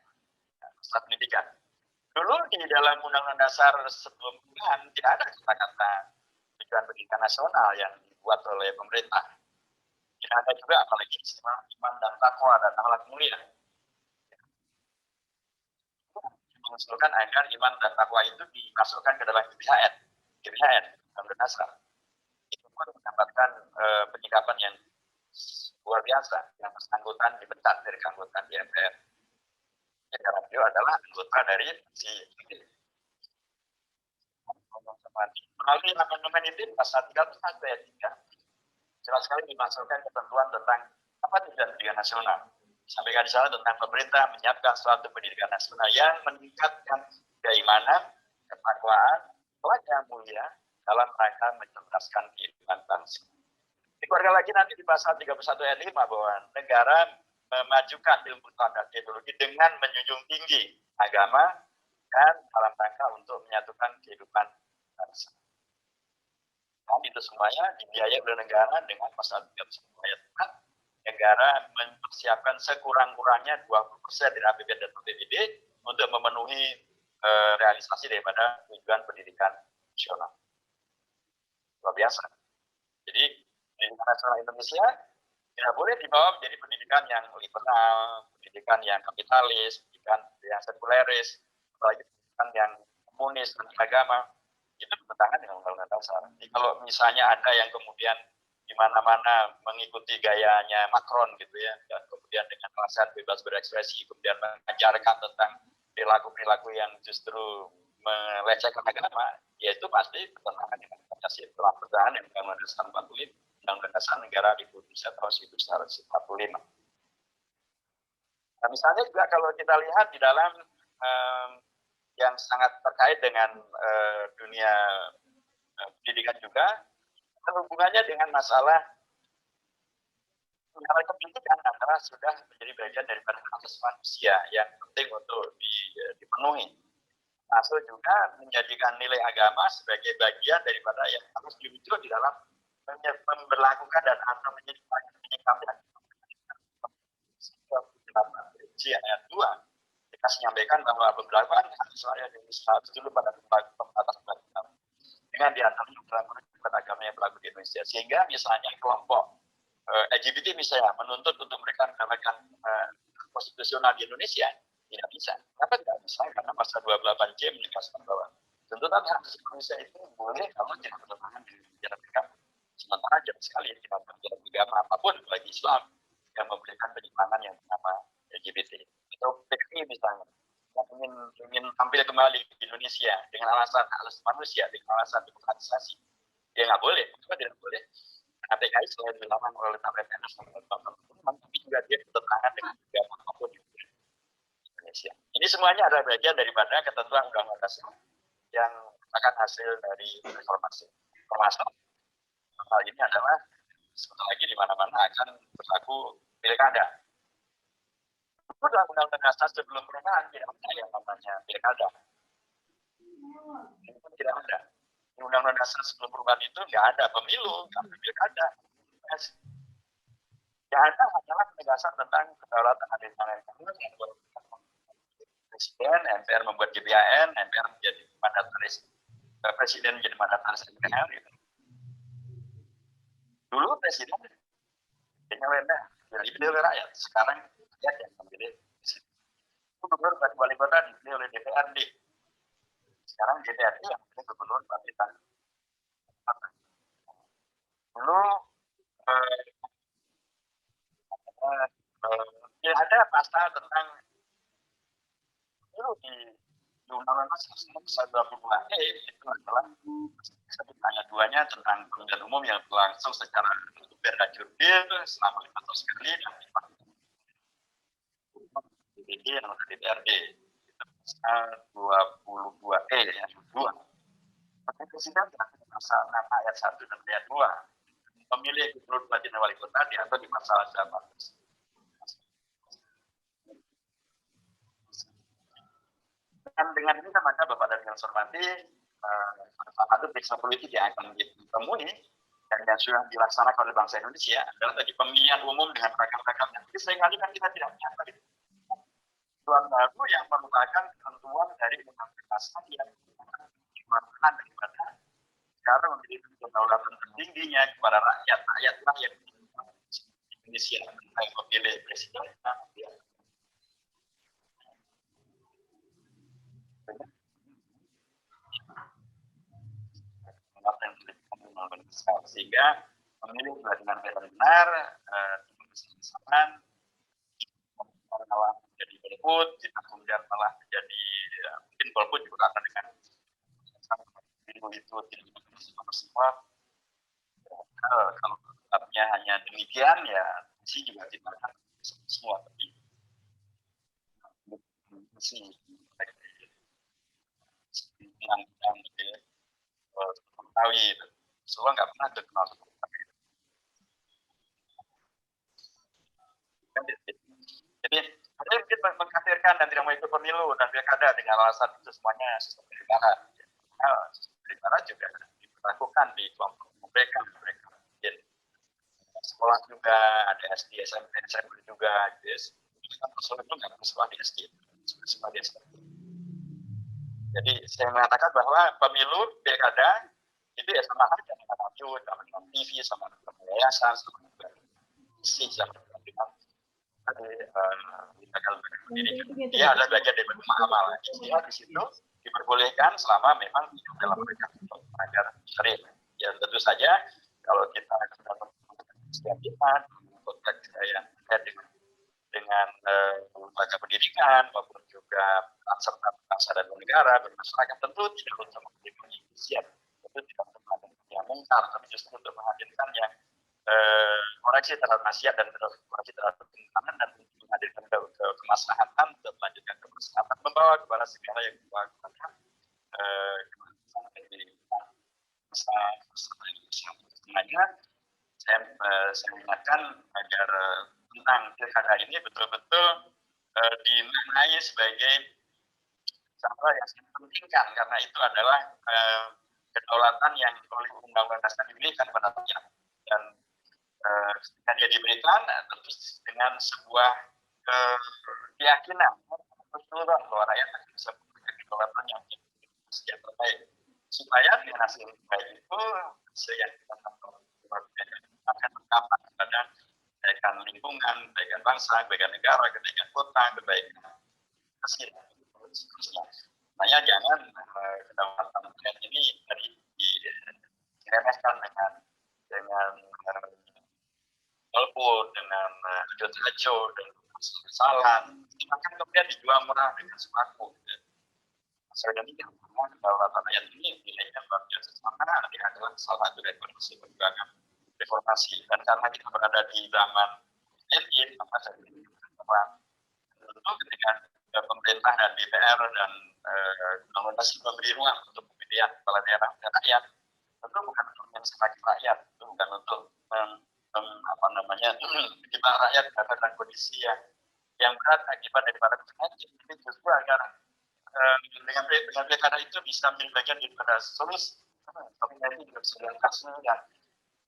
masalah pendidikan. Dulu di dalam Undang-Undang Dasar sebelumnya tidak ada kata-kata tujuan pendidikan nasional yang dibuat oleh pemerintah. Tidak ada juga apalagi istilah iman dan takwa dan akhlak mulia. Mengusulkan agar iman dan takwa itu dimasukkan ke dalam GBHN, Undang-Undang Dasar. Itu pun mendapatkan penyikapan yang luar biasa, yang bersangkutan dipecat dari keanggotaan di MPR. Karena beliau adalah anggota dari si melalui amandemen itu pasal 301 ayat 3 jelas sekali dimasukkan ketentuan tentang apa tujuan pendidikan nasional. Sampaikan di sana tentang pemerintah menyiapkan suatu pendidikan nasional yang meningkatkan keimanan, ketakwaan, pelajaran mulia dalam rangka mencerdaskan kehidupan bangsa. Dikeluarkan lagi nanti di pasal 31 ayat 5 bahwa negara memajukan ilmu dan teknologi dengan menjunjung tinggi agama dan dalam rangka untuk menyatukan kehidupan bangsa. Dan itu semuanya dibiayai oleh negara dengan pasal 31 ayat 4. Negara mempersiapkan sekurang-kurangnya 20% dari APBN dan APBD untuk memenuhi realisasi daripada tujuan pendidikan nasional. Luar biasa. Jadi pendidikan nasional Indonesia tidak boleh dibawa menjadi pendidikan yang liberal, pendidikan yang kapitalis, pendidikan yang sekuleris, apalagi pendidikan yang komunis dan agama. Itu bertentangan dengan Undang-Undang Dasar. Jadi kalau misalnya ada yang kemudian di mana-mana mengikuti gayanya Macron gitu ya, dan kemudian dengan alasan bebas berekspresi, kemudian mengajarkan tentang perilaku-perilaku yang justru melecehkan agama, ya itu pasti bertentangan dengan Pancasila, bertentangan dengan Undang-Undang Dasar 45, Undang-Undang Dasar Negara Republik Indonesia tahun 1945. Nah, misalnya juga kalau kita lihat di dalam yang sangat terkait dengan dunia pendidikan juga, hubungannya dengan masalah pendidikan antara sudah menjadi bagian daripada hak asasi manusia yang penting untuk dipenuhi. Masuk juga menjadikan nilai agama sebagai bagian daripada yang harus diwujud di dalam memperlakukan dan atau menyikapi ayat 2 kita menyampaikan bahwa beberapa hak saya harus dulu pada pembatas dengan diantaranya peraturan agama yang berlaku di Indonesia, sehingga misalnya kelompok LGBT misalnya menuntut untuk mereka mendapatkan konstitusional di Indonesia tidak bisa. Kenapa tidak bisa? Karena pasal 28C menegaskan bahwa tuntutan hak asasi manusia itu boleh kalau tidak bertentangan dengan ajaran agama. Sementara jelas sekali tidak ajaran agama apapun bagi Islam yang memberikan penyimpangan yang bernama LGBT atau PKI misalnya yang ingin tampil kembali di Indonesia dengan alasan hak asasi manusia, dengan alasan demokratisasi, ya nggak boleh. Kenapa tidak boleh? Karena PKI selain dilawan oleh TPNS tapi juga dia bertentangan dengan agama apapun di Indonesia. Ini semuanya adalah bagian daripada ketentuan undang-undang dasar yang akan hasil dari reformasi. Termasuk hal ini adalah sebentar lagi di mana-mana akan berlaku pilkada. Itu dalam undang-undang dasar sebelum perubahan tidak ada yang namanya pilkada. Itu tidak ada. Di undang-undang dasar sebelum perubahan itu nggak ada pemilu, nggak ada pilkada. Yang ada hanyalah penegasan tentang kedaulatan hadir Presiden, MPR membuat GBHN, MPR menjadi mandataris Presiden menjadi mandataris MPR. Gitu. Dulu Presiden dipilih oleh rakyat, sekarang rakyat yang memilih Presiden. Gubernur dan wali kota dipilih oleh DPRD. Sekarang DPRD yang memilih gubernur Bapeten. Dulu ada pasal tentang di undang-undang pasal 22E itu adalah ayat 2-nya tentang pemilihan umum yang berlangsung secara fair dan jurdil selama 5 tahun sekali dan DPD dan DPRD pasal 22E ya 2. Presiden pasal 6 ayat 1 dan ayat 2 pemilih gubernur bupati dan wali kota diatur di pasal 18. Dan dengan ini maka Bapak dan Ibu hormati salah satu periksa politik yang akan ditemui dan yang sudah dilaksanakan oleh bangsa Indonesia adalah tadi pemilihan umum dengan ragam-ragamnya. Jadi seringkali kan kita tidak menyangka ketentuan baru yang merupakan ketentuan dari undang-undang dasar yang dimanfaatkan daripada cara memiliki kedaulatan tertingginya kepada rakyat Indonesia yang memilih presiden. Sehingga memilih dengan benar malah menjadi golput, kita kemudian malah menjadi mungkin golput juga akan dengan itu tidak semua. Kalau tetapnya hanya demikian ya sih juga tidak akan semua tapi sih yang mengetahui itu. Soalnya nggak pernah terkenal seperti itu. Jadi ada yang mungkin mengkhawatirkan dan tidak mau ikut pemilu dan pilkada dengan alasan itu semuanya sistem negara. Negara juga diberlakukan di kelompok mereka. Sekolah juga ada SD, SMP, SMP juga. Jadi kan persoalan itu nggak sekolah di SD, sekolah di SMP. Jadi saya mengatakan bahwa pemilu pilkada itu ya sama saja dengan radio, sama dengan TV, sama dengan yayasan, sama dengan isi, sama dengan dia adalah bagian dari amal. Dia di situ diperbolehkan selama memang tidak dalam mereka untuk mengajar syariat. Ya tentu saja kalau kita setiap kita konteks yang terkait dengan lembaga pendidikan maupun juga serta bangsa dan negara bermasyarakat tentu tidak untuk memiliki siap itu tidak untuk menghadirkan yang mungkar tapi justru untuk menghadirkan yang koreksi terhadap maksiat dan koreksi terhadap penyimpangan dan menghadirkan kemaslahatan kemaslahatan untuk melanjutkan kemaslahatan membawa kepada segala yang membawa kepada sebenarnya saya ingatkan agar tentang pilkada ini betul-betul dimaknai sebagai hal yang sangat pentingkan, karena itu adalah kedaulatan yang oleh Undang-Undang Dasar diberikan kepada rakyat, dan ketika dia diberikan tentu dengan sebuah keyakinan keseluruhan bahwa rakyat akan bisa memberikan kedaulatan yang terbaik, supaya dengan hasil baik itu hasil yang kita akan berdampak kepada kebaikan lingkungan, kebaikan bangsa, kebaikan negara, kebaikan kota, kebaikan hasil. Makanya jangan kedaulatan rakyat ini tadi diremehkan dengan golput, dengan ajo-ajo, dengan kesalahan, bahkan kemudian dijual murah dengan sembako. Saya demikian, kedaulatan rakyat ini nilainya luar biasa. Karena dia adalah salah satu dari perjuangan reformasi, dan karena kita berada di zaman NI, maka saya bahwa tentu ketika pemerintah dan DPR dan Undang-Undang memberi ruang untuk pemilihan kepala daerah dan rakyat, tentu bukan untuk menyenangkan rakyat, itu bukan untuk kita rakyat berada dalam kondisi yang berat akibat daripada COVID-19, tapi justru agar dengan pilkada itu bisa menjadi bagian daripada solusi COVID-19 juga bisa diatasi dan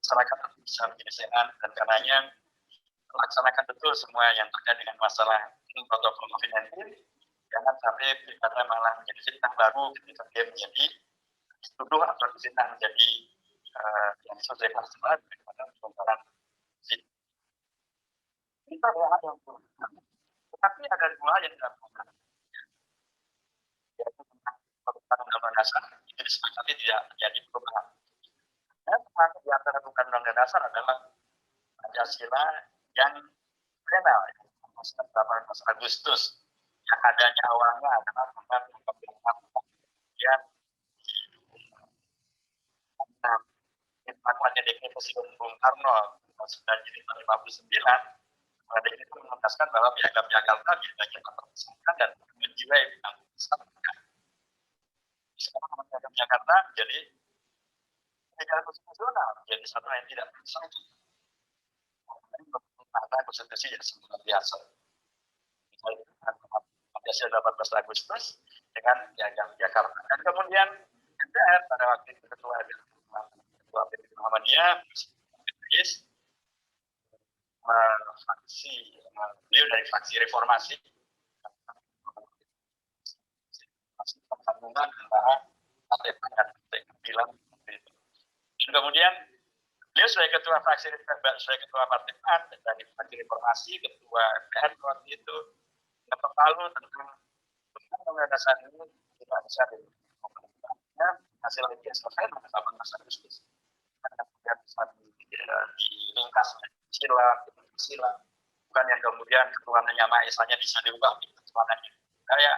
masyarakat bisa menjadi sehat, dan karenanya melaksanakan betul semua yang terkait dengan masalah protokol COVID-19. Jangan sampai pilkada malah menjadi fitnah baru ketika dia menjadi tuduh atau fitnah menjadi yang sesuai masalah daripada pembongkaran fitnah. Kita ada yang buruk, tetapi ada dua yang tidak buruk, yaitu tentang Undang-Undang Dasar itu disepakati tidak terjadi perubahan. Dan di antara Undang-Undang Dasar adalah Pancasila yang final, 18 Agustus, yang adanya awalnya adalah tentang kemudian dilakukannya deklarasi Bung Karno 1959, itu menegaskan bahwa piagam Jakarta bisa terpisahkan dan menjiwai Jakarta. Sekarang piagam Jakarta jadi negara konstitusional, jadi satu yang tidak bisa ada konstitusi yang sangat biasa. Pancasila 18 Agustus dengan piagam Jakarta, dan kemudian MPR pada waktu itu ketua PP Muhammadiyah beliau dari fraksi reformasi pertanggungan antara partai dan partai keadilan. Dan kemudian beliau sebagai ketua fraksi, sebagai ketua partai PAN dari fraksi reformasi, ketua MPR waktu itu ketok palu tentang Undang-Undang Dasar ini tidak bisa hasil yang selesai pada 18 Agustus. Kemudian bisa diringkas sila, bukan yang kemudian ketuanannya maesanya bisa diubah ketuanannya. Kayak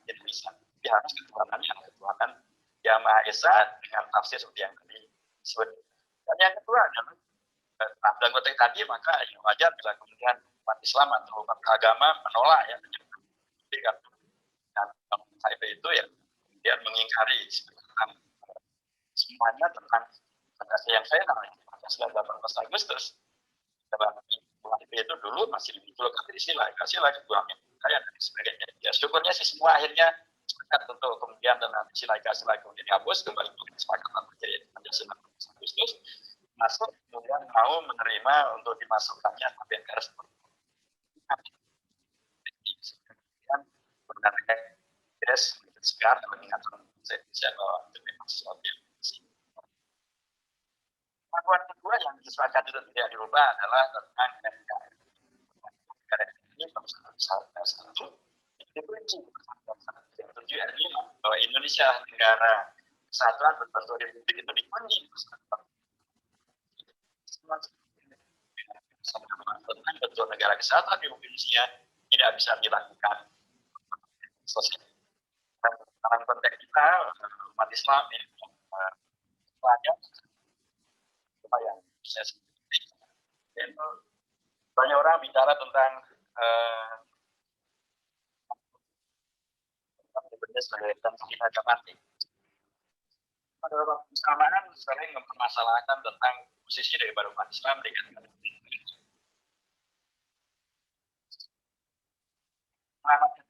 jadi bisa, tapi harus ketuanan yang Maha Esa dengan tafsir seperti yang tadi disebut. Dan yang kedua adalah dalam konteks tadi, maka yang wajar bila kemudian umat Islam atau umat agama menolak ya, dan KIP itu ya kemudian mengingkari semuanya tentang Pancasila yang final, Pancasila 18 Agustus. Dalam KIP itu dulu masih dilokasi istilah keduanya kaya dan sebagainya. Ya syukurnya sih semua akhirnya sepakat untuk kemudian dengan istilah kemudian dihapus kembali untuk kesepakatan menjadi Pancasila 18 Agustus. Masuk kemudian mau menerima untuk dimasukkannya KPR seperti itu. Kemudian berdasarkan sekarang mengingatkan saya bahwa itu memang sesuatu yang panduan kedua yang disepakati itu tidak dirubah adalah tentang NKRI. NKRI ini satu dikunci yang 7 bahwa Indonesia negara kesatuan berbentuk republik itu dikunci tentang bentuk negara kesatuan di Indonesia tidak bisa dilakukan selesai. Dalam konteks kita umat Islam yang banyak yang saya sebutkan bicara tentang sebagai tenaga mati. Pada waktu bersamaan sering mempermasalahkan tentang posisi dari umat Islam dengan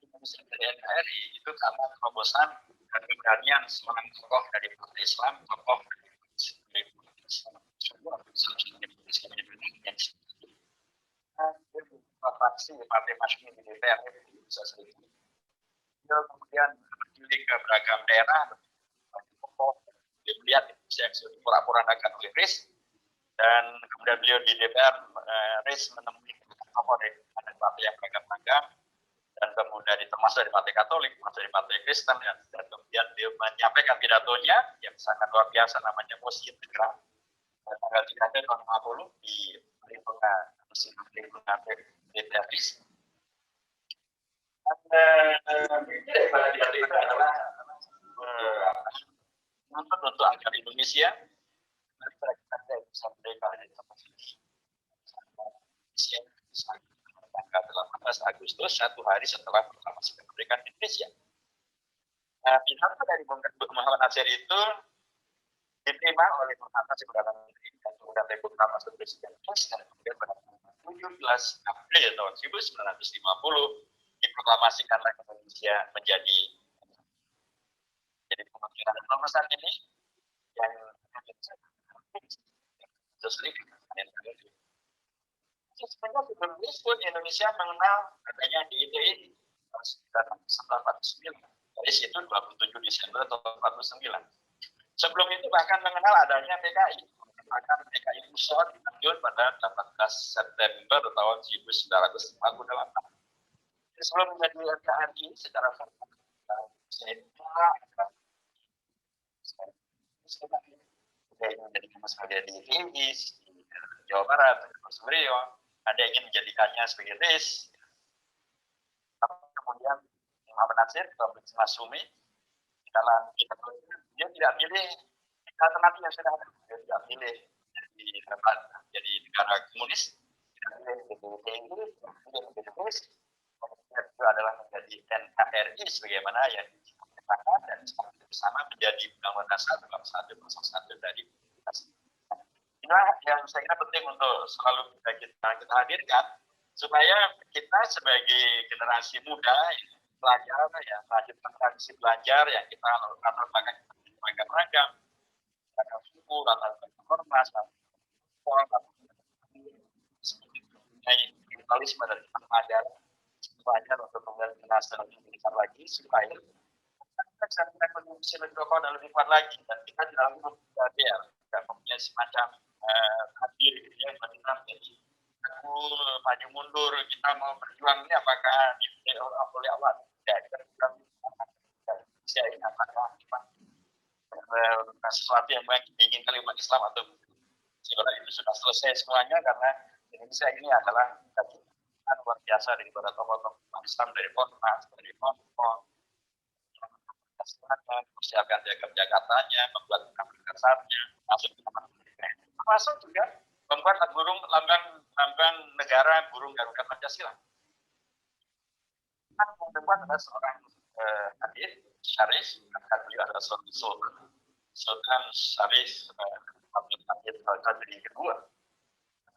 Indonesia dari NKRI itu karena terobosan dan keberanian seorang tokoh dari partai Islam, tokoh dari fraksi partai Masyumi di DPR bisa sedikit. Kemudian berkeliling ke beragam daerah, melihat yang pura-puranakan oleh RIS, dan kemudian beliau di DPR RIS menemui tokoh dari partai yang beragam-agam, dan kemudian termasuk dari partai Katolik, termasuk dari partai Kristen, dan kemudian beliau menyampaikan pidatonya yang sangat luar biasa, namanya Mosi Integral, tanggal 3 tahun 50 di lingkungan DPR RIS. Daripada pidato itu adalah untuk agar Indonesia kita bisa merdeka dari tanggal 18 Agustus, 1 hari setelah proklamasi kemerdekaan Indonesia. Pidato dari Bung Muhammad Nasir itu diterima oleh Bung Hatta si Perdana Menteri dan kemudian Republik Indonesia Presiden dan kemudian pada 17 April tahun 1950 diproklamasikanlah Indonesia menjadi pemerintahan. Pesan ini yang sebenarnya sebelum Indonesia mengenal adanya DIT ini setelah 49, dari situ 27 Desember tahun 49. Sebelum itu bahkan mengenal adanya PKI, bahkan PKI Pusat dilanjut pada 18 September tahun 1948. Sebelum menjadi NKRI secara formal, menjadi sebagai DIY di Jawa Barat, Mas Beliau, ada yang ingin menjadikannya sebagai RIS. Kemudian Muhammad Nasir, Mas Sumi, dalam dia tidak milih alternatif yang sudah ada, dia tidak milih jadi negara komunis, tidak milih Inggris, menjadi RIS, itu adalah menjadi NKRI sebagaimana yang dikatakan dan bersama menjadi Undang-Undang Dasar 41 dari inilah yang saya kira penting untuk selalu kita hadirkan supaya kita sebagai generasi muda belajar ya, melanjutkan tradisi belajar yang kita latar belakang ragam suku, latar belakang ormas, kapitalisme dan ada belajar untuk kemudian generasi lebih besar lagi supaya kita bisa mengkonsumsi lebih kokoh dan lebih kuat lagi dan kita tidak lagi tidak mempunyai semacam hadir gitu ya, jadi aku maju mundur, kita mau berjuang ini apakah dipilih oleh Allah tidak, kita bukan saya ini apakah sesuatu yang baik diinginkan umat Islam atau sebenarnya itu sudah selesai semuanya karena Indonesia ini adalah kajian luar biasa dari para tokoh-tokoh umat Islam, dari Ormas, dari Hongkong, persiapkan Jakartanya, membuat dasarnya, masuk juga membuat lambang negara burung Garuda Pancasila. Yang membuat adalah seorang Hadir Syarif, kan beliau adalah Sultan Syarif Abdul Hamid Al-Qadri kedua.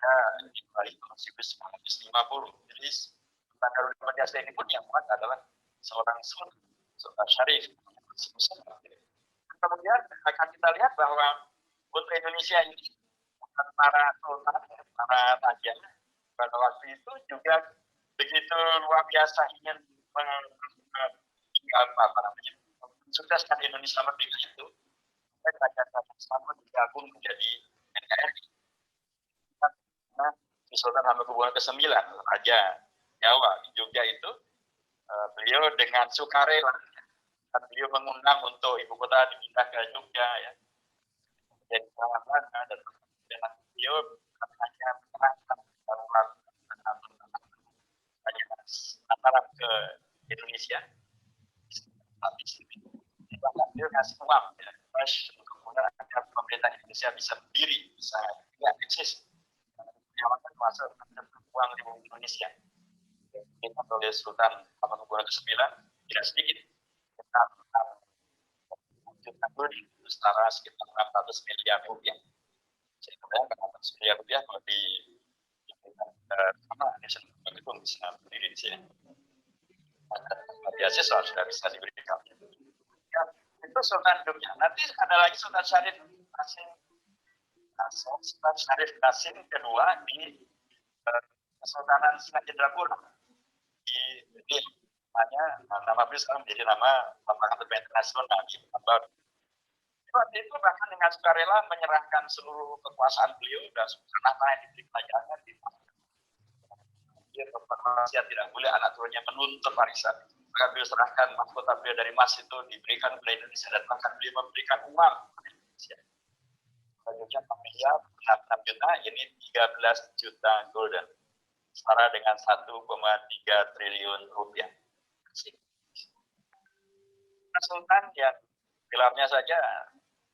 Di tahun 1950. Jadi Sultan Garuda Pancasila ini pun yang buat adalah seorang Sultan Syarif. Kemudian akan kita lihat bahwa untuk Indonesia ini para sultan, para raja pada waktu itu juga begitu luar biasa ingin mensukseskan Indonesia merdeka itu, raja-raja Islam digabung menjadi NKRI. Di Sultan Hamengkubuwono ke-9, Raja Jawa di Jogja itu, beliau dengan sukarela, dan beliau mengundang untuk ibu kota dipindah ke Jogja, ya, jadi kawan-kawan dan beliau hanya menerangkan antara ke Indonesia, tapi bahkan beliau kasih uang, ya, untuk kemudian agar pemerintah Indonesia bisa berdiri, bisa eksis. menyelamatkan masuk uang di Indonesia. Dipimpin oleh Sultan Hamengkubuwono ke-9, tidak sedikit, sekitar 6 juta lebih, setara sekitar 600 miliar rupiah. Saya bayangkan 600 miliar rupiah kalau sama National Gedung bisa berdiri di sini. Beasiswa sudah bisa diberikan. Ya, itu Sultan Jogja. Nanti ada lagi Sultan Syarif Qasim kedua di Kesultanan Siak Indrapura. Di nama beliau sekarang menjadi nama Lembaga Internasional di Baru. Waktu itu bahkan dengan sukarela menyerahkan seluruh kekuasaan beliau dan tanah yang diberi pelajarannya di Malaysia, tidak boleh anak turunnya menuntut warisan. Maka beliau serahkan mahkota beliau dari emas itu diberikan kepada Indonesia dan bahkan beliau memberikan uang kepada Indonesia. Jogja 6 miliar, 6 juta, ini 13 juta golden. Setara dengan 1,3 triliun rupiah. Sultan yang gelarnya saja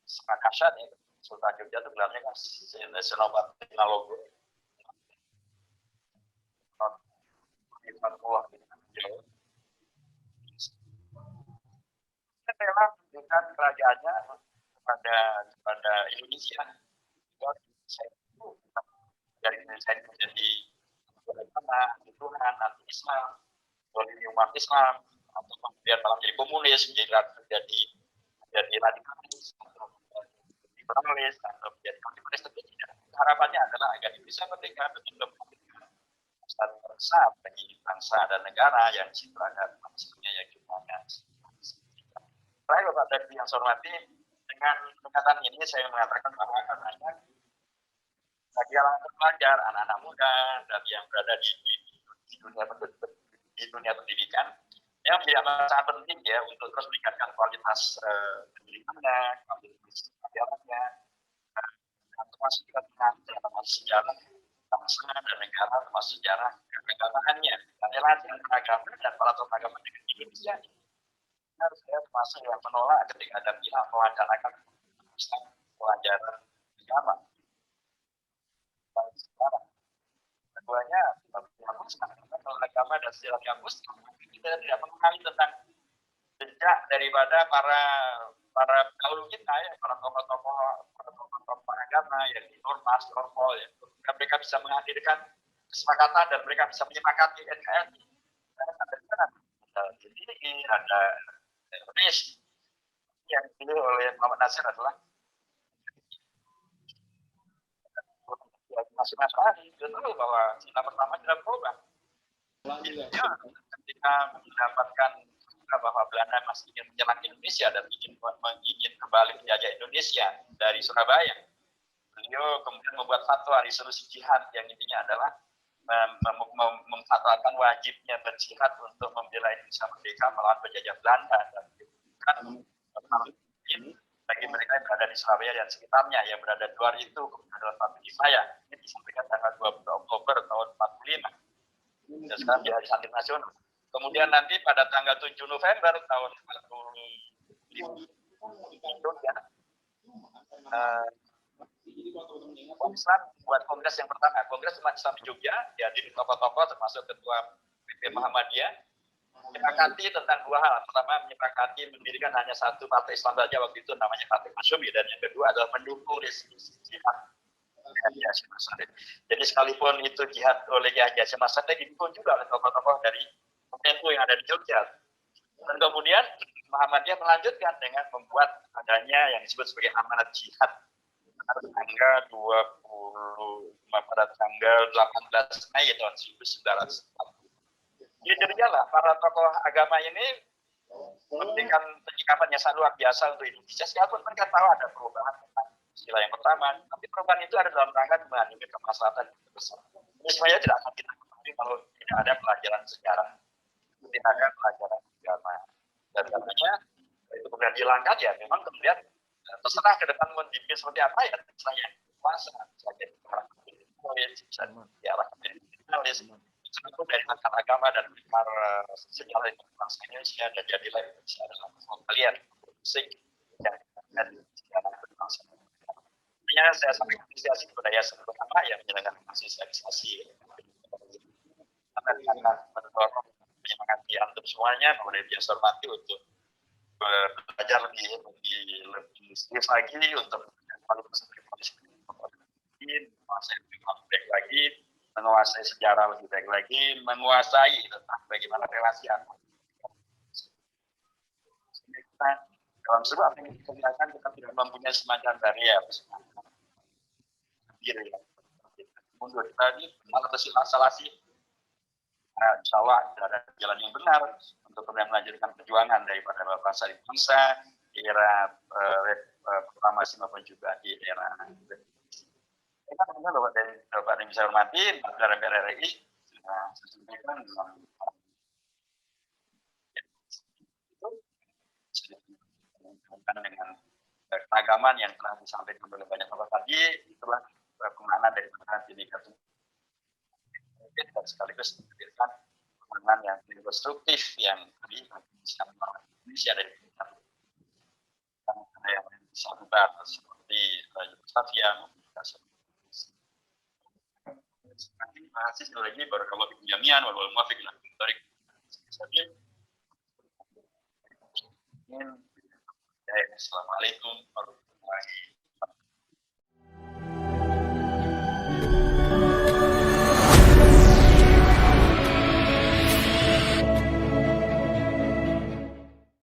sangat dahsyat ya. Sultan Jogja itu gelarnya kan Senopati Nalogo. Dia rela memberikan kerajaannya kepada Indonesia. Dari Indonesia ini menjadi agama, Tuhan, anti Islam, dolimi umat Islam, atau kemudian malah menjadi komunis, menjadi radikalis, atau menjadi liberalis, atau menjadi kapitalis, tapi tidak. Harapannya adalah agar Indonesia merdeka betul-betul satu bangsa bagi bangsa dan negara yang citra dan maksudnya yang jumlahnya. Baik Bapak dan yang saya hormati, dengan pernyataan ini saya mengatakan bahwa katanya bagi anak pelajar, anak-anak muda dan yang berada di dunia pendidikan, yang menjadi sangat penting ya untuk terus meningkatkan kualitas pendidikannya, kualitas ajarannya, dan termasuk juga tentang sejarah bangsa dan negara, termasuk sejarah keagamaannya, dan relasi antara agama dan para tokoh agama di Indonesia. Harus saya termasuk yang menolak ketika ada pihak mewacanakan pelajaran agama. Keduanya dihapuskan, karena kalau agama dan sejarah dihapuskan, kita tidak mengenali tentang jejak daripada para dahulu kita ya, para tokoh-tokoh agama yang di Ormas, Orpol, ya. Mereka bisa menghadirkan kesepakatan dan mereka bisa menyepakati NKRI. Ada RIS yang dipilih oleh Muhammad Nasir adalah masing-masing ahli sudah tahu bahwa Cina pertama tidak berubah. Ketika mendapatkan bahwa Belanda masih ingin menyerang Indonesia dan ingin kembali menjajah Indonesia dari Surabaya, beliau kemudian membuat fatwa resolusi jihad yang intinya adalah memfatwakan wajibnya berjihad untuk membela Indonesia merdeka melawan penjajah Belanda dan bagi mereka yang berada di Surabaya dan sekitarnya yang berada di luar itu adalah strategi saya. Ini disampaikan tanggal 20 Oktober tahun 45. Dan sekarang di Hari Santri Nasional. Kemudian nanti pada tanggal 7 November tahun 45 itu ya, Islam buat kongres yang pertama. Kongres umat Islam di Jogja, dihadiri tokoh-tokoh termasuk Ketua PP Muhammadiyah, menyepakati tentang dua hal. Pertama, menyepakati mendirikan hanya satu partai Islam saja waktu itu namanya Partai Masyumi, dan yang kedua adalah mendukung resolusi jihad Kiai Hasyim Asy'ari. Jadi sekalipun itu jihad oleh Kiai Hasyim Asy'ari didukung juga oleh tokoh-tokoh dari NU yang ada di Jogja. Dan kemudian Muhammadiyah melanjutkan dengan membuat adanya yang disebut sebagai amanat jihad pada tanggal 18 Mei tahun 1940. Jadilah para tokoh agama ini memberikan penyikapan yang sangat luar biasa untuk Indonesia, sekalipun mereka tahu ada perubahan tentang istilah yang pertama, tapi perubahan itu ada dalam rangka menghadapi kemaslahatan besar. Ini sebenarnya tidak akan kita ketahui kalau tidak ada pelajaran sejarah, tidak ada pelajaran agama. Dan katanya itu kemudian dilangkat ya, memang kemudian terserah ke depan mau dibikin seperti apa ya, saya kuasa, saya orang Katolik, saya diarah finalis, itu dari antar agama dan para sejarah bangsa Indonesia dan jadilah Indonesia adalah kalian musik yang dari sejarah bangsa. Intinya saya sampaikan apresiasi kepada Yayasan Pertama yang menyelenggarakan sosialisasi. Karena mendorong menyemangati antum semuanya, kemudian dia hormati untuk belajar lebih serius lagi untuk menguasai lebih baik lagi, menguasai sejarah lebih baik lagi, menguasai tentang bagaimana relasi antar. Kita dalam sebuah apa yang kita kerjakan kita tidak mempunyai semacam barrier diri. Mundur tadi benar atau salah sih? Nah, insya Allah ada jalan yang benar untuk kemudian melanjutkan perjuangan daripada bangsa di bangsa di era proklamasi maupun juga di era kita mengenal bahwa dari Bapak yang bisa hormati dari RRI sudah sampaikan dengan keragaman yang telah disampaikan oleh banyak orang tadi, itulah penanganan dari penanganan pendidikan dan sekaligus memberikan penanganan yang konstruktif yang bisa membangun Indonesia dari yang bisa bubar seperti Yugoslavia maupun terima kasih sekali lagi barakallahu fikum jami'an wal muwaffiq ila thoriq. Assalamualaikum warahmatullahi